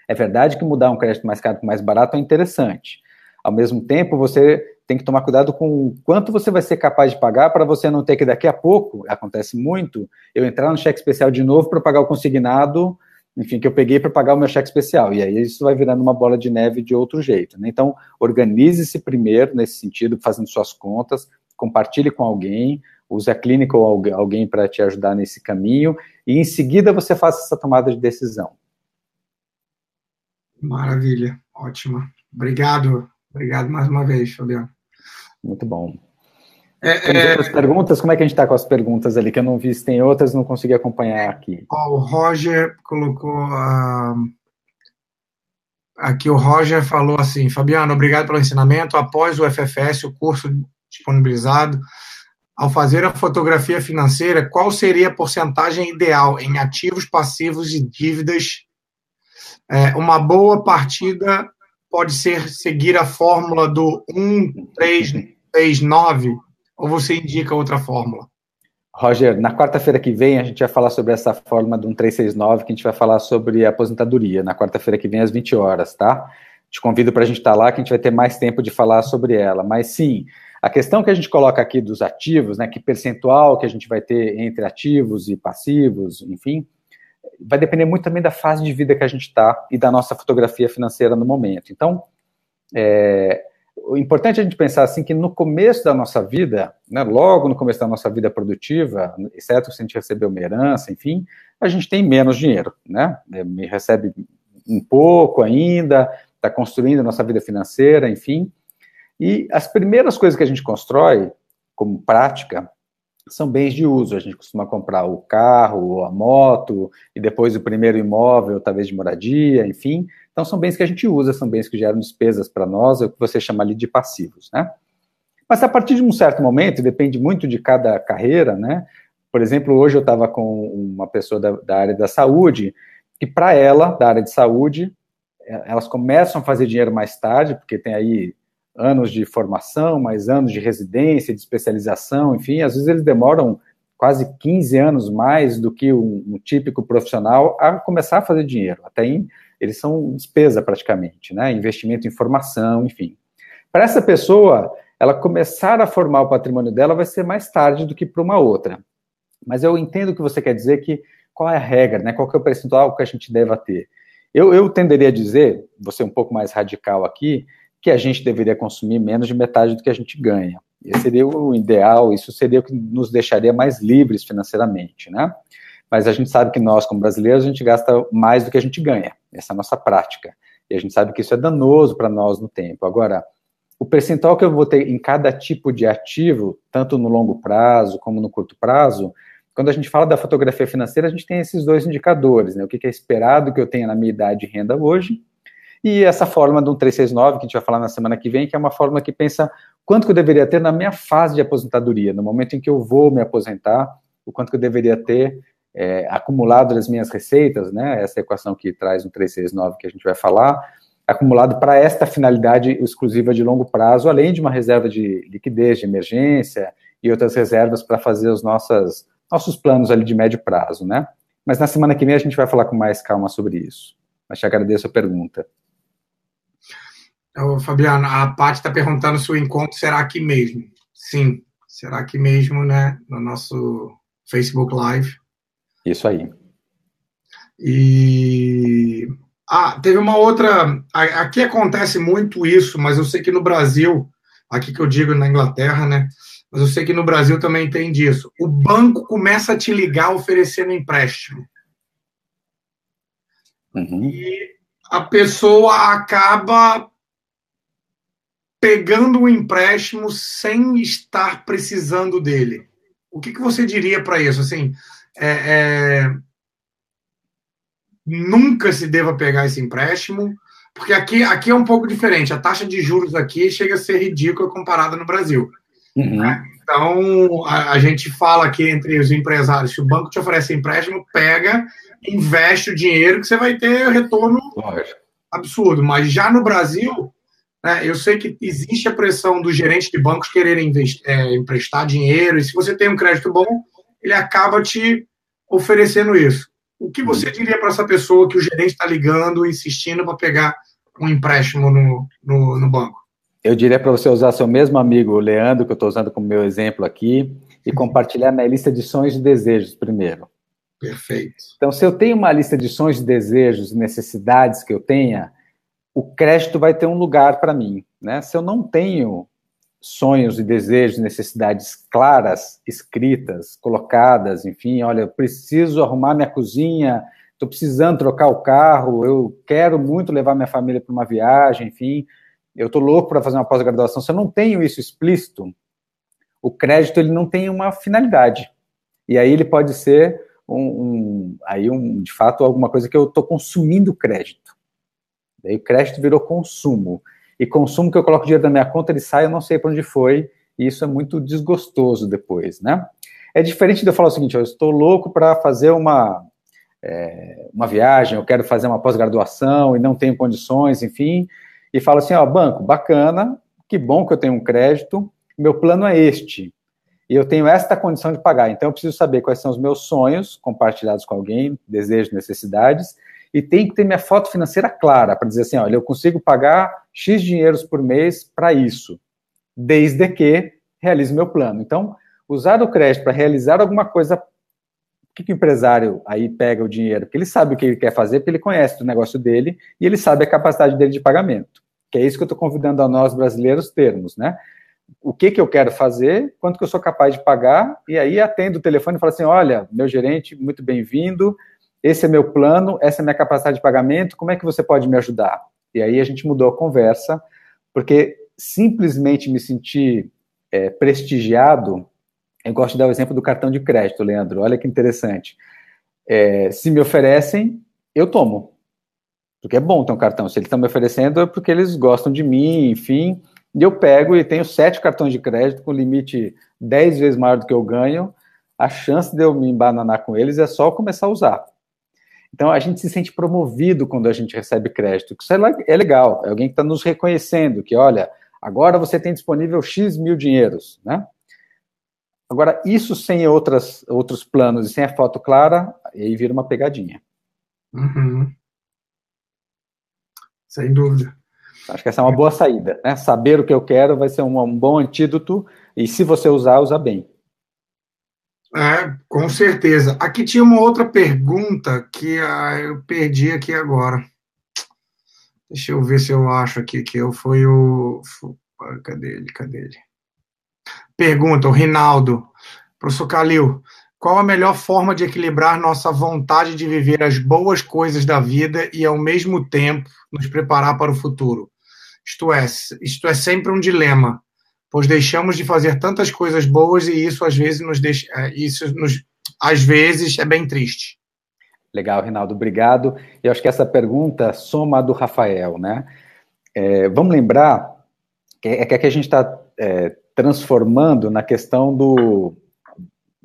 é verdade que mudar um crédito mais caro para mais barato é interessante. Ao mesmo tempo, você tem que tomar cuidado com o quanto você vai ser capaz de pagar para você não ter que daqui a pouco, acontece muito, eu entrar no cheque especial de novo para pagar o consignado, enfim, que eu peguei para pagar o meu cheque especial. E aí isso vai virando uma bola de neve de outro jeito, né? Então, organize-se primeiro nesse sentido, fazendo suas contas, compartilhe com alguém, use a clínica ou alguém para te ajudar nesse caminho, e em seguida você faça essa tomada de decisão. Maravilha, ótimo. Obrigado mais uma vez, Fabiano. Muito bom. Temos outras perguntas? Como é que a gente está com as perguntas ali? Que eu não vi se tem outras, não consegui acompanhar aqui. O Roger colocou... Aqui o Roger falou assim, Fabiano, obrigado pelo ensinamento. Após o FFS, o curso disponibilizado, ao fazer a fotografia financeira, qual seria a porcentagem ideal em ativos, passivos e dívidas? Uma boa partida pode ser seguir a fórmula do 1369 ou você indica outra fórmula? Roger, na quarta-feira que vem a gente vai falar sobre essa fórmula do 1369, que a gente vai falar sobre aposentadoria, na quarta-feira que vem às 20 horas, tá? Te convido para a gente estar lá, que a gente vai ter mais tempo de falar sobre ela. Mas sim, a questão que a gente coloca aqui dos ativos, né, que percentual que a gente vai ter entre ativos e passivos, enfim, vai depender muito também da fase de vida que a gente está e da nossa fotografia financeira no momento. Então, o importante é a gente pensar assim que no começo da nossa vida, né, logo no começo da nossa vida produtiva, exceto se a gente recebeu uma herança, enfim, a gente tem menos dinheiro, né? Me recebe um pouco ainda, está construindo a nossa vida financeira, enfim. E as primeiras coisas que a gente constrói como prática são bens de uso. A gente costuma comprar o carro, ou a moto, e depois o primeiro imóvel, talvez de moradia, enfim. Então, são bens que a gente usa, são bens que geram despesas para nós, é o que você chama ali de passivos, né? Mas a partir de um certo momento, depende muito de cada carreira, né? Por exemplo, hoje eu estava com uma pessoa da área da saúde, que para ela, da área de saúde, elas começam a fazer dinheiro mais tarde, porque tem aí anos de formação, mais anos de residência, de especialização, enfim, às vezes eles demoram quase 15 anos mais do que um típico profissional a começar a fazer dinheiro. Até eles são despesa praticamente, né? Investimento em formação, enfim. Para essa pessoa, ela começar a formar o patrimônio dela vai ser mais tarde do que para uma outra. Mas eu entendo o que você quer dizer, que qual é a regra, né? Qual que é o percentual que a gente deve ter. Eu tenderia a dizer, vou ser um pouco mais radical aqui, que a gente deveria consumir menos de metade do que a gente ganha. Esse seria o ideal, isso seria o que nos deixaria mais livres financeiramente, né? Mas a gente sabe que nós, como brasileiros, a gente gasta mais do que a gente ganha. Essa é a nossa prática. E a gente sabe que isso é danoso para nós no tempo. Agora, o percentual que eu vou ter em cada tipo de ativo, tanto no longo prazo como no curto prazo, quando a gente fala da fotografia financeira, a gente tem esses dois indicadores, né? O que é esperado que eu tenha na minha idade de renda hoje, e essa fórmula do 1369, que a gente vai falar na semana que vem, que é uma fórmula que pensa quanto que eu deveria ter na minha fase de aposentadoria, no momento em que eu vou me aposentar, o quanto que eu deveria ter acumulado das minhas receitas, né? Essa equação que traz o 1369 que a gente vai falar, acumulado para esta finalidade exclusiva de longo prazo, além de uma reserva de liquidez, de emergência e outras reservas para fazer os nossos planos ali de médio prazo, né? Mas na semana que vem a gente vai falar com mais calma sobre isso. Mas te agradeço a pergunta. Fabiano, a Paty está perguntando se o encontro será aqui mesmo. Sim, será aqui mesmo, né? No nosso Facebook Live. Isso aí. E teve uma outra. Aqui acontece muito isso, mas eu sei que no Brasil, aqui que eu digo na Inglaterra, né? Mas eu sei que no Brasil também tem disso. O banco começa a te ligar oferecendo empréstimo. Uhum. E a pessoa acaba pegando um empréstimo sem estar precisando dele. O que você diria para isso? Assim, nunca se deva pegar esse empréstimo, porque aqui é um pouco diferente. A taxa de juros aqui chega a ser ridícula comparada no Brasil. Uhum. Então, a gente fala aqui entre os empresários, se o banco te oferece empréstimo, pega, investe o dinheiro que você vai ter retorno absurdo. Mas já no Brasil, né, eu sei que existe a pressão dos gerentes de bancos quererem emprestar dinheiro, e se você tem um crédito bom, ele acaba te oferecendo isso. O que você diria para essa pessoa que o gerente está ligando, insistindo para pegar um empréstimo no banco? Eu diria para você usar seu mesmo amigo, o Leandro, que eu estou usando como meu exemplo aqui, e compartilhar minha lista de sonhos e desejos primeiro. Perfeito. Então, se eu tenho uma lista de sonhos, desejos e necessidades que eu tenha, o crédito vai ter um lugar para mim, né? Se eu não tenho sonhos e desejos, necessidades claras, escritas, colocadas, enfim, olha, eu preciso arrumar minha cozinha, estou precisando trocar o carro, eu quero muito levar minha família para uma viagem, enfim, eu estou louco para fazer uma pós-graduação. Se eu não tenho isso explícito, o crédito ele não tem uma finalidade. E aí ele pode ser de fato, alguma coisa que eu estou consumindo crédito. Daí o crédito virou consumo. E consumo que eu coloco dinheiro na minha conta, ele sai, eu não sei para onde foi, e isso é muito desgostoso depois, né? É diferente de eu falar o seguinte, eu estou louco para fazer uma viagem, eu quero fazer uma pós-graduação e não tenho condições, enfim, e falo assim, ó, banco, bacana, que bom que eu tenho um crédito, meu plano é este, e eu tenho esta condição de pagar, então eu preciso saber quais são os meus sonhos compartilhados com alguém, desejos, necessidades, e tem que ter minha foto financeira clara, para dizer assim, olha, eu consigo pagar X dinheiros por mês para isso, desde que realize meu plano. Então, usar o crédito para realizar alguma coisa, por que o empresário aí pega o dinheiro? Porque ele sabe o que ele quer fazer, porque ele conhece o negócio dele e ele sabe a capacidade dele de pagamento. Que é isso que eu estou convidando a nós brasileiros termos, né? O que eu quero fazer, quanto que eu sou capaz de pagar, e aí atendo o telefone e falo assim, olha, meu gerente, muito bem-vindo, esse é meu plano, essa é a minha capacidade de pagamento, como é que você pode me ajudar? E aí a gente mudou a conversa, porque simplesmente me sentir prestigiado, eu gosto de dar o exemplo do cartão de crédito, Leandro, olha que interessante. Se me oferecem, eu tomo, porque é bom ter um cartão, se eles estão me oferecendo é porque eles gostam de mim, enfim, e eu pego e tenho 7 cartões de crédito com limite 10 vezes maior do que eu ganho, a chance de eu me embananar com eles é só começar a usar. Então, a gente se sente promovido quando a gente recebe crédito. Isso é legal, é alguém que está nos reconhecendo, que, olha, agora você tem disponível X mil dinheiros, né? Agora, isso sem outros planos e sem a foto clara, aí vira uma pegadinha. Uhum. Sem dúvida. Acho que essa é uma boa saída, né? Saber o que eu quero vai ser um bom antídoto, e se você usar, usa bem. Com certeza. Aqui tinha uma outra pergunta que eu perdi aqui agora. Deixa eu ver se eu acho aqui que foi o... Cadê ele? Pergunta, o Rinaldo. Professor Calil, qual a melhor forma de equilibrar nossa vontade de viver as boas coisas da vida e, ao mesmo tempo, nos preparar para o futuro? Isto é sempre um dilema, pois deixamos de fazer tantas coisas boas e isso às vezes às vezes é bem triste. Legal, Rinaldo, obrigado. Eu acho que essa pergunta soma a do Rafael, né? Vamos lembrar que a gente está transformando na questão do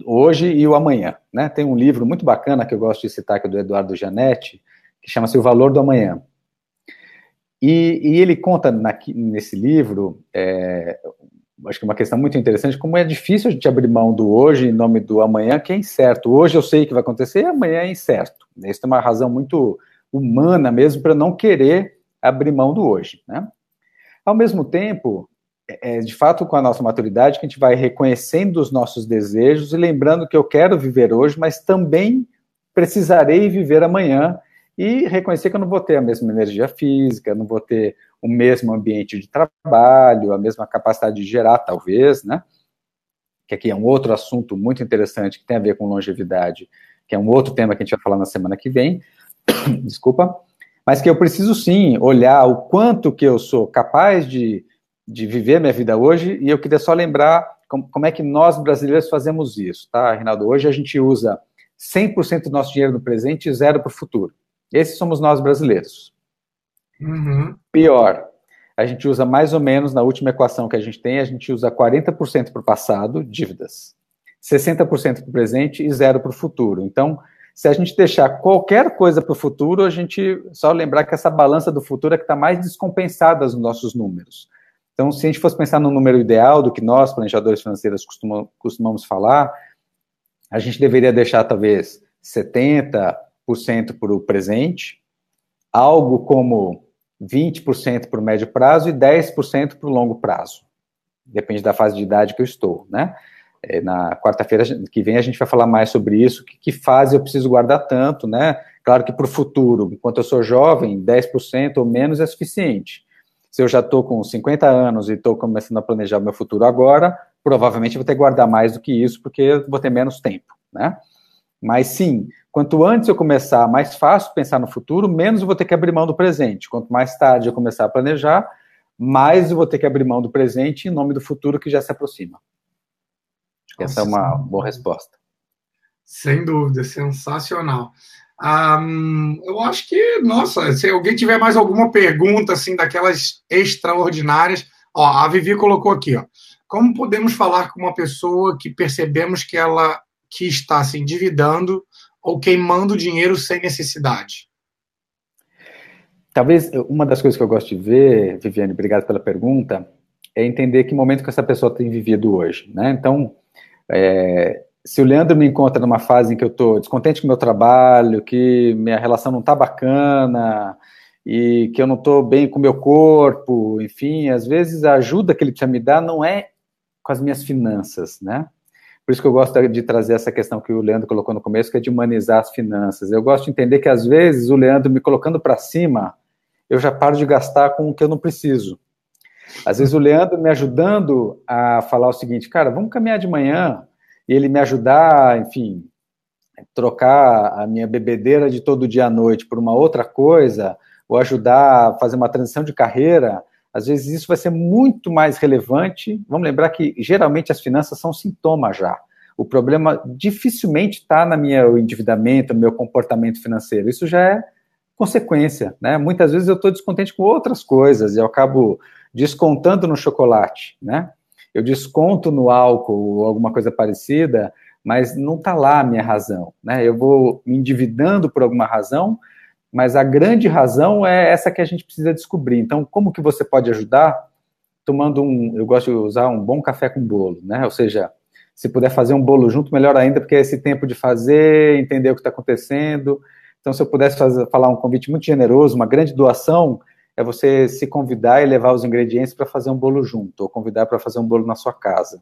hoje e o amanhã, né? Tem um livro muito bacana que eu gosto de citar, que é do Eduardo Giannetti, que chama-se O Valor do Amanhã. E ele conta nesse livro, acho que é uma questão muito interessante, como é difícil a gente abrir mão do hoje em nome do amanhã, que é incerto. Hoje eu sei que vai acontecer, amanhã é incerto. Isso tem uma razão muito humana mesmo para não querer abrir mão do hoje, né? Ao mesmo tempo, de fato, com a nossa maturidade, que a gente vai reconhecendo os nossos desejos e lembrando que eu quero viver hoje, mas também precisarei viver amanhã, e reconhecer que eu não vou ter a mesma energia física, não vou ter o mesmo ambiente de trabalho, a mesma capacidade de gerar, talvez, né? Que aqui é um outro assunto muito interessante que tem a ver com longevidade, que é um outro tema que a gente vai falar na semana que vem, desculpa, mas que eu preciso sim olhar o quanto que eu sou capaz de viver minha vida hoje, e eu queria só lembrar como é que nós, brasileiros, fazemos isso, tá, Reinaldo? Hoje a gente usa 100% do nosso dinheiro no presente e zero para o futuro. Esses somos nós, brasileiros. Uhum. Pior, a gente usa mais ou menos, na última equação que a gente usa 40% para o passado, dívidas, 60% para o presente e zero para o futuro. Então, se a gente deixar qualquer coisa para o futuro, a gente só lembrar que essa balança do futuro é que está mais descompensada nos nossos números. Então, se a gente fosse pensar no número ideal do que nós, planejadores financeiros, costumamos falar, a gente deveria deixar talvez 70% para o presente, algo como 20% para o médio prazo e 10% para o longo prazo. Depende da fase de idade que eu estou, né? Na quarta-feira que vem a gente vai falar mais sobre isso, que fase eu preciso guardar tanto, né? Claro que para o futuro, enquanto eu sou jovem, 10% ou menos é suficiente. Se eu já estou com 50 anos e estou começando a planejar o meu futuro agora, provavelmente vou ter que guardar mais do que isso, porque eu vou ter menos tempo, né? Mas sim, quanto antes eu começar, mais fácil pensar no futuro, menos eu vou ter que abrir mão do presente. Quanto mais tarde eu começar a planejar, mais eu vou ter que abrir mão do presente em nome do futuro que já se aproxima. Essa é uma boa resposta. Sem dúvida, sensacional. Eu acho que, nossa, se alguém tiver mais alguma pergunta, assim, daquelas extraordinárias, ó, a Vivi colocou aqui, ó, como podemos falar com uma pessoa que percebemos que está se endividando ou queimando dinheiro sem necessidade? Talvez uma das coisas que eu gosto de ver, Viviane, obrigado pela pergunta, é entender que momento que essa pessoa tem vivido hoje, né? Então, se o Leandro me encontra numa fase em que eu estou descontente com o meu trabalho, que minha relação não está bacana, e que eu não estou bem com o meu corpo, enfim, às vezes a ajuda que ele precisa me dar não é com as minhas finanças, né? Por isso que eu gosto de trazer essa questão que o Leandro colocou no começo, que é de humanizar as finanças. Eu gosto de entender que, às vezes, o Leandro me colocando para cima, eu já paro de gastar com o que eu não preciso. Às vezes, o Leandro me ajudando a falar o seguinte, cara, vamos caminhar de manhã, e ele me ajudar, enfim, trocar a minha bebedeira de todo dia à noite por uma outra coisa, ou ajudar a fazer uma transição de carreira, às vezes isso vai ser muito mais relevante. Vamos lembrar que, geralmente, as finanças são sintomas já. O problema dificilmente está no meu endividamento, no meu comportamento financeiro. Isso já é consequência, né? Muitas vezes eu estou descontente com outras coisas e eu acabo descontando no chocolate, né? Eu desconto no álcool ou alguma coisa parecida, mas não está lá a minha razão, né? Eu vou me endividando por alguma razão, mas a grande razão é essa que a gente precisa descobrir. Então, como que você pode ajudar? Tomando eu gosto de usar um bom café com bolo, né? Ou seja, se puder fazer um bolo junto, melhor ainda, porque é esse tempo de fazer, entender o que está acontecendo. Então, se eu pudesse falar um convite muito generoso, uma grande doação, é você se convidar e levar os ingredientes para fazer um bolo junto, ou convidar para fazer um bolo na sua casa.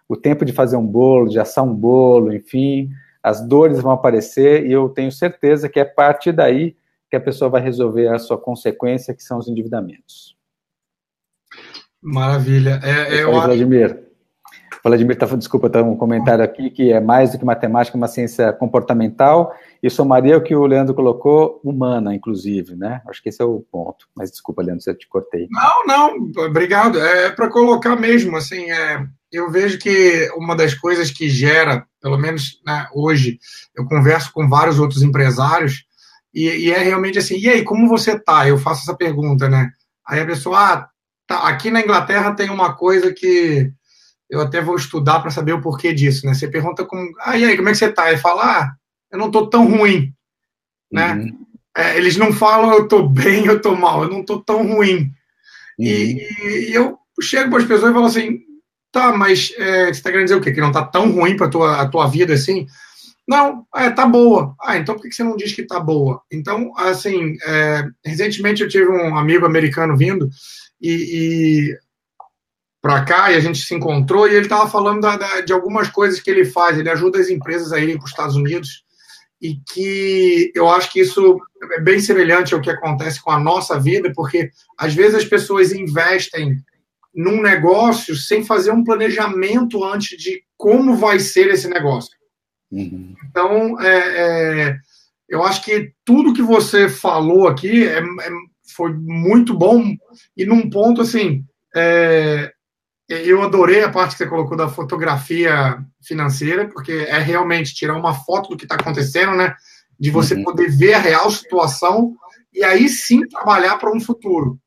O tempo de fazer um bolo, de assar um bolo, enfim, as dores vão aparecer e eu tenho certeza que é parte daí que a pessoa vai resolver a sua consequência, que são os endividamentos. Maravilha. Vladimir, desculpa, está um comentário aqui que é mais do que matemática, uma ciência comportamental, e somaria o que o Leandro colocou, humana, inclusive, né? Acho que esse é o ponto. Mas desculpa, Leandro, se eu te cortei. Não, obrigado. É para colocar mesmo, assim, eu vejo que uma das coisas que gera, pelo menos, né, hoje, eu converso com vários outros empresários, e é realmente assim, e aí, como você tá? Eu faço essa pergunta, né? Aí a pessoa, tá, aqui na Inglaterra tem uma coisa que eu até vou estudar para saber o porquê disso, né? Você pergunta como, e aí, como é que você tá? Ele fala, eu não tô tão ruim, né? Uhum. Eles não falam eu tô bem, eu tô mal, eu não tô tão ruim. Uhum. E eu chego para as pessoas e falo assim, tá, mas você está querendo dizer o quê? Que não tá tão ruim para a tua vida assim? Não, tá boa. Então por que você não diz que tá boa? Então, assim, recentemente eu tive um amigo americano vindo e para cá, e a gente se encontrou, e ele estava falando de algumas coisas que ele faz. Ele ajuda as empresas a irem para os Estados Unidos, e que eu acho que isso é bem semelhante ao que acontece com a nossa vida, porque às vezes as pessoas investem num negócio sem fazer um planejamento antes de como vai ser esse negócio. Uhum. Então, eu acho que tudo que você falou aqui foi muito bom, e num ponto assim, Eu adorei a parte que você colocou da fotografia financeira, porque é realmente tirar uma foto do que está acontecendo, né? De você poder ver a real situação e aí sim trabalhar para um futuro.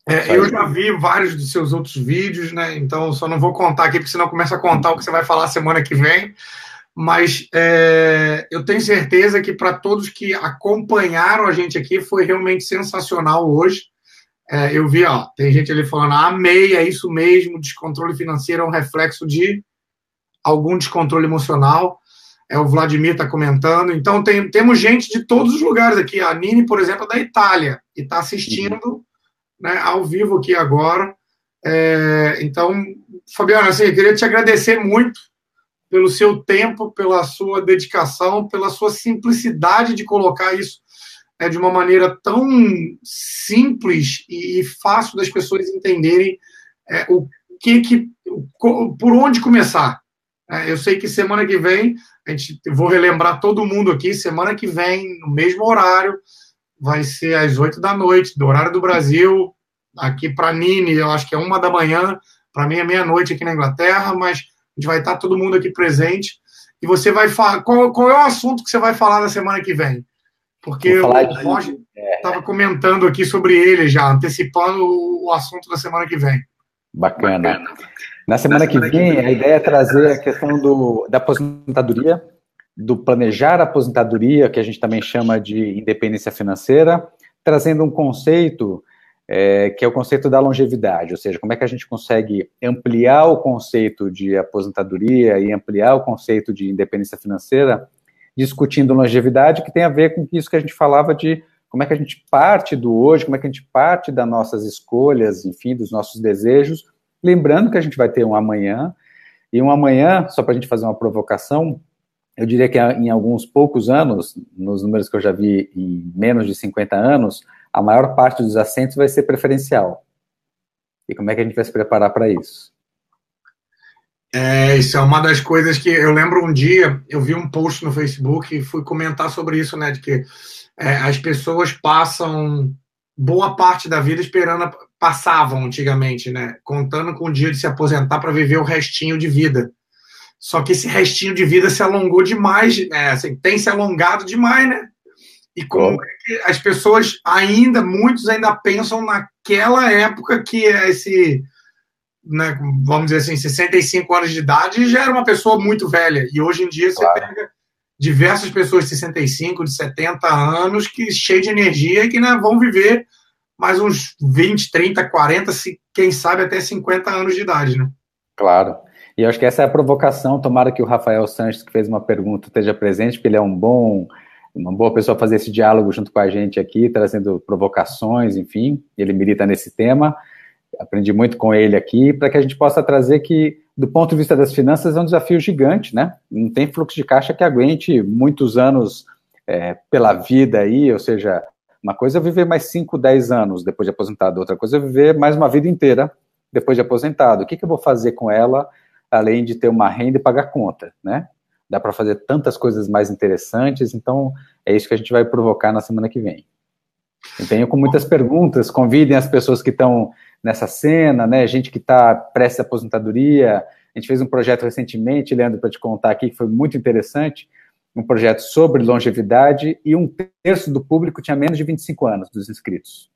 Eu já vi vários dos seus outros vídeos, né? Então só não vou contar aqui, porque senão começa a contar o que você vai falar semana que vem. Mas eu tenho certeza que para todos que acompanharam a gente aqui foi realmente sensacional hoje. Eu vi, ó, tem gente ali falando, amei, é isso mesmo, descontrole financeiro é um reflexo de algum descontrole emocional. O Vladimir está comentando. Então, temos gente de todos os lugares aqui. A Nini, por exemplo, é da Itália e está assistindo, né, ao vivo aqui agora. Então, Fabiano, assim, eu queria te agradecer muito pelo seu tempo, pela sua dedicação, pela sua simplicidade de colocar isso de uma maneira tão simples e fácil das pessoas entenderem por onde começar. Eu sei que semana que vem, vou relembrar todo mundo aqui, semana que vem, no mesmo horário, vai ser às 8 da noite, do horário do Brasil, aqui para Nini, eu acho que é 1 da manhã, para mim é meia-noite aqui na Inglaterra, mas a gente vai estar todo mundo aqui presente, e você vai falar, qual é o assunto que você vai falar na semana que vem? Porque o Roger estava comentando aqui sobre ele já, antecipando o assunto da semana que vem. Bacana. Na semana que vem, a ideia é trazer a questão da aposentadoria, do planejar a aposentadoria, que a gente também chama de independência financeira, trazendo um conceito que é o conceito da longevidade, ou seja, como é que a gente consegue ampliar o conceito de aposentadoria e ampliar o conceito de independência financeira, discutindo longevidade, que tem a ver com isso que a gente falava de como é que a gente parte do hoje, como é que a gente parte das nossas escolhas, enfim, dos nossos desejos, lembrando que a gente vai ter um amanhã, e um amanhã, só para a gente fazer uma provocação, eu diria que em alguns poucos anos, nos números que eu já vi em menos de 50 anos, a maior parte dos assentos vai ser preferencial. E como é que a gente vai se preparar para isso? Isso é uma das coisas que eu lembro um dia, eu vi um post no Facebook e fui comentar sobre isso, né, de que as pessoas passam boa parte da vida passavam antigamente, né, contando com o dia de se aposentar para viver o restinho de vida. Só que esse restinho de vida se alongou demais, né, assim, tem se alongado demais, né? E como é que as pessoas muitos ainda pensam naquela época que esse, né, vamos dizer assim, 65 anos de idade já era uma pessoa muito velha. E hoje em dia você pega diversas pessoas de 65, de 70 anos, que cheio de energia e que, né, vão viver mais uns 20, 30, 40, quem sabe até 50 anos de idade, né? Claro. E eu acho que essa é a provocação. Tomara que o Rafael Sanches, que fez uma pergunta, esteja presente, porque ele é uma boa pessoa a fazer esse diálogo junto com a gente aqui, trazendo provocações, enfim, ele milita nesse tema. Aprendi muito com ele aqui, para que a gente possa trazer que, do ponto de vista das finanças, é um desafio gigante, né? Não tem fluxo de caixa que aguente muitos anos pela vida aí, ou seja, uma coisa é viver mais 5, 10 anos depois de aposentado, outra coisa é viver mais uma vida inteira depois de aposentado. O que eu vou fazer com ela, além de ter uma renda e pagar conta, né? Dá para fazer tantas coisas mais interessantes, então é isso que a gente vai provocar na semana que vem. Eu venho com muitas perguntas, convidem as pessoas que estão nessa cena, né, gente que está prestes à aposentadoria. A gente fez um projeto recentemente, Leandro, para te contar aqui, que foi muito interessante, um projeto sobre longevidade, e 1/3 do público tinha menos de 25 anos, dos inscritos.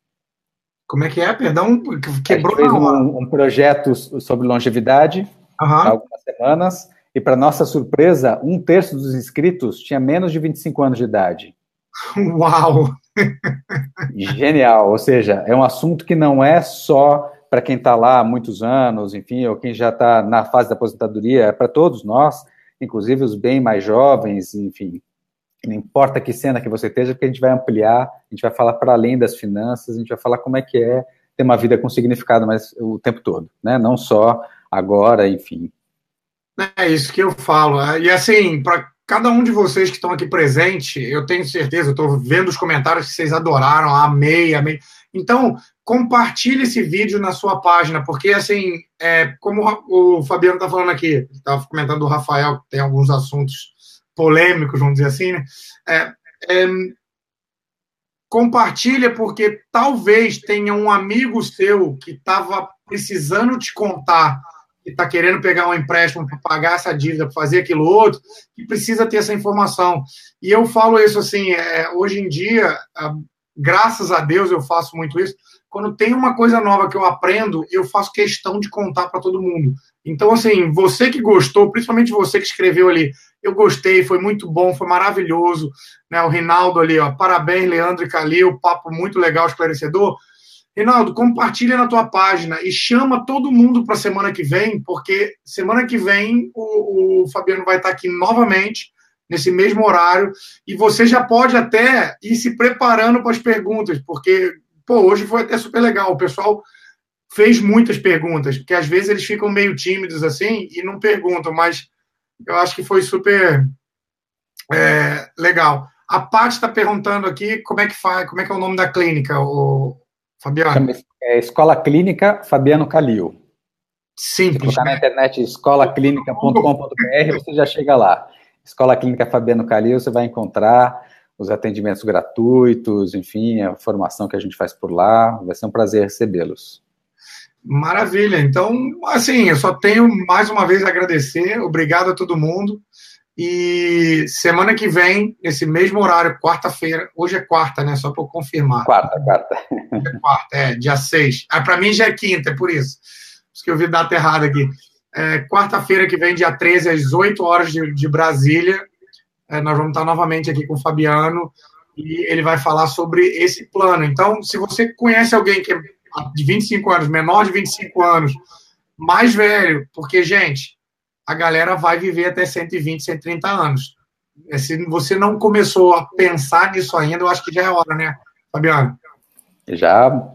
Como é que é? Perdão, quebrou. A gente fez um projeto sobre longevidade, há algumas semanas, e para nossa surpresa, 1/3 dos inscritos tinha menos de 25 anos de idade. Uau! Genial, ou seja, é um assunto que não é só para quem está lá há muitos anos, enfim, ou quem já está na fase da aposentadoria, é para todos nós, inclusive os bem mais jovens, enfim, não importa que cena que você esteja, porque a gente vai ampliar, a gente vai falar para além das finanças, a gente vai falar como é que é ter uma vida com significado mais o tempo todo, né? Não só agora, enfim. É isso que eu falo. E assim, para cada um de vocês que estão aqui presente, eu tenho certeza, eu estou vendo os comentários que vocês adoraram, amei, amei. Então, compartilhe esse vídeo na sua página, porque assim, como o Fabiano está falando aqui, estava comentando do Rafael, que tem alguns assuntos polêmicos, vamos dizer assim, né? compartilha, porque talvez tenha um amigo seu que estava precisando te contar, que está querendo pegar um empréstimo para pagar essa dívida, para fazer aquilo outro, que precisa ter essa informação. E eu falo isso assim, hoje em dia, graças a Deus eu faço muito isso, quando tem uma coisa nova que eu aprendo, eu faço questão de contar para todo mundo. Então, assim, você que gostou, principalmente você que escreveu ali, eu gostei, foi muito bom, foi maravilhoso, né? O Rinaldo ali, ó, parabéns, Leandro e Calil, papo muito legal, esclarecedor. Rinaldo, compartilha na tua página e chama todo mundo para a semana que vem, porque semana que vem o Fabiano vai estar aqui novamente, nesse mesmo horário, e você já pode até ir se preparando para as perguntas, porque, hoje foi até super legal, o pessoal fez muitas perguntas, porque às vezes eles ficam meio tímidos assim e não perguntam, mas eu acho que foi super legal. A Paty está perguntando aqui como é que faz, como é que é o nome da clínica, o Fabiano? Escola Clínica Fabiano Calil. Simples. Se colocar na internet escolaclinica.com.br, você já chega lá. Escola Clínica Fabiano Calil, você vai encontrar os atendimentos gratuitos, enfim, a formação que a gente faz por lá. Vai ser um prazer recebê-los. Maravilha. Então, assim, eu só tenho mais uma vez a agradecer. Obrigado a todo mundo. E semana que vem, nesse mesmo horário, quarta-feira, hoje é quarta, né? Só para eu confirmar. Quarta. Hoje é quarta, dia 6. Para mim já é quinta, é por isso. Por isso que eu vi data errada aqui. Quarta-feira que vem, dia 13, às 8 horas de Brasília, nós vamos estar novamente aqui com o Fabiano e ele vai falar sobre esse plano. Então, se você conhece alguém que é de 25 anos, menor de 25 anos, mais velho, porque, gente, a galera vai viver até 120, 130 anos. Se você não começou a pensar nisso ainda, eu acho que já é hora, né, Fabiano? Já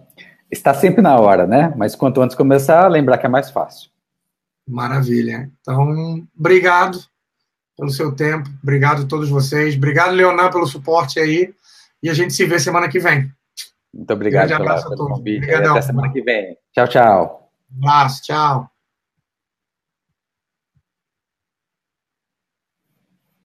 está sempre na hora, né? Mas quanto antes começar, lembrar que é mais fácil. Maravilha. Então, obrigado pelo seu tempo, obrigado a todos vocês, obrigado, Leonan, pelo suporte aí, e a gente se vê semana que vem. Muito obrigado pelo convite. Até semana que vem. Tchau, tchau. Um abraço, tchau.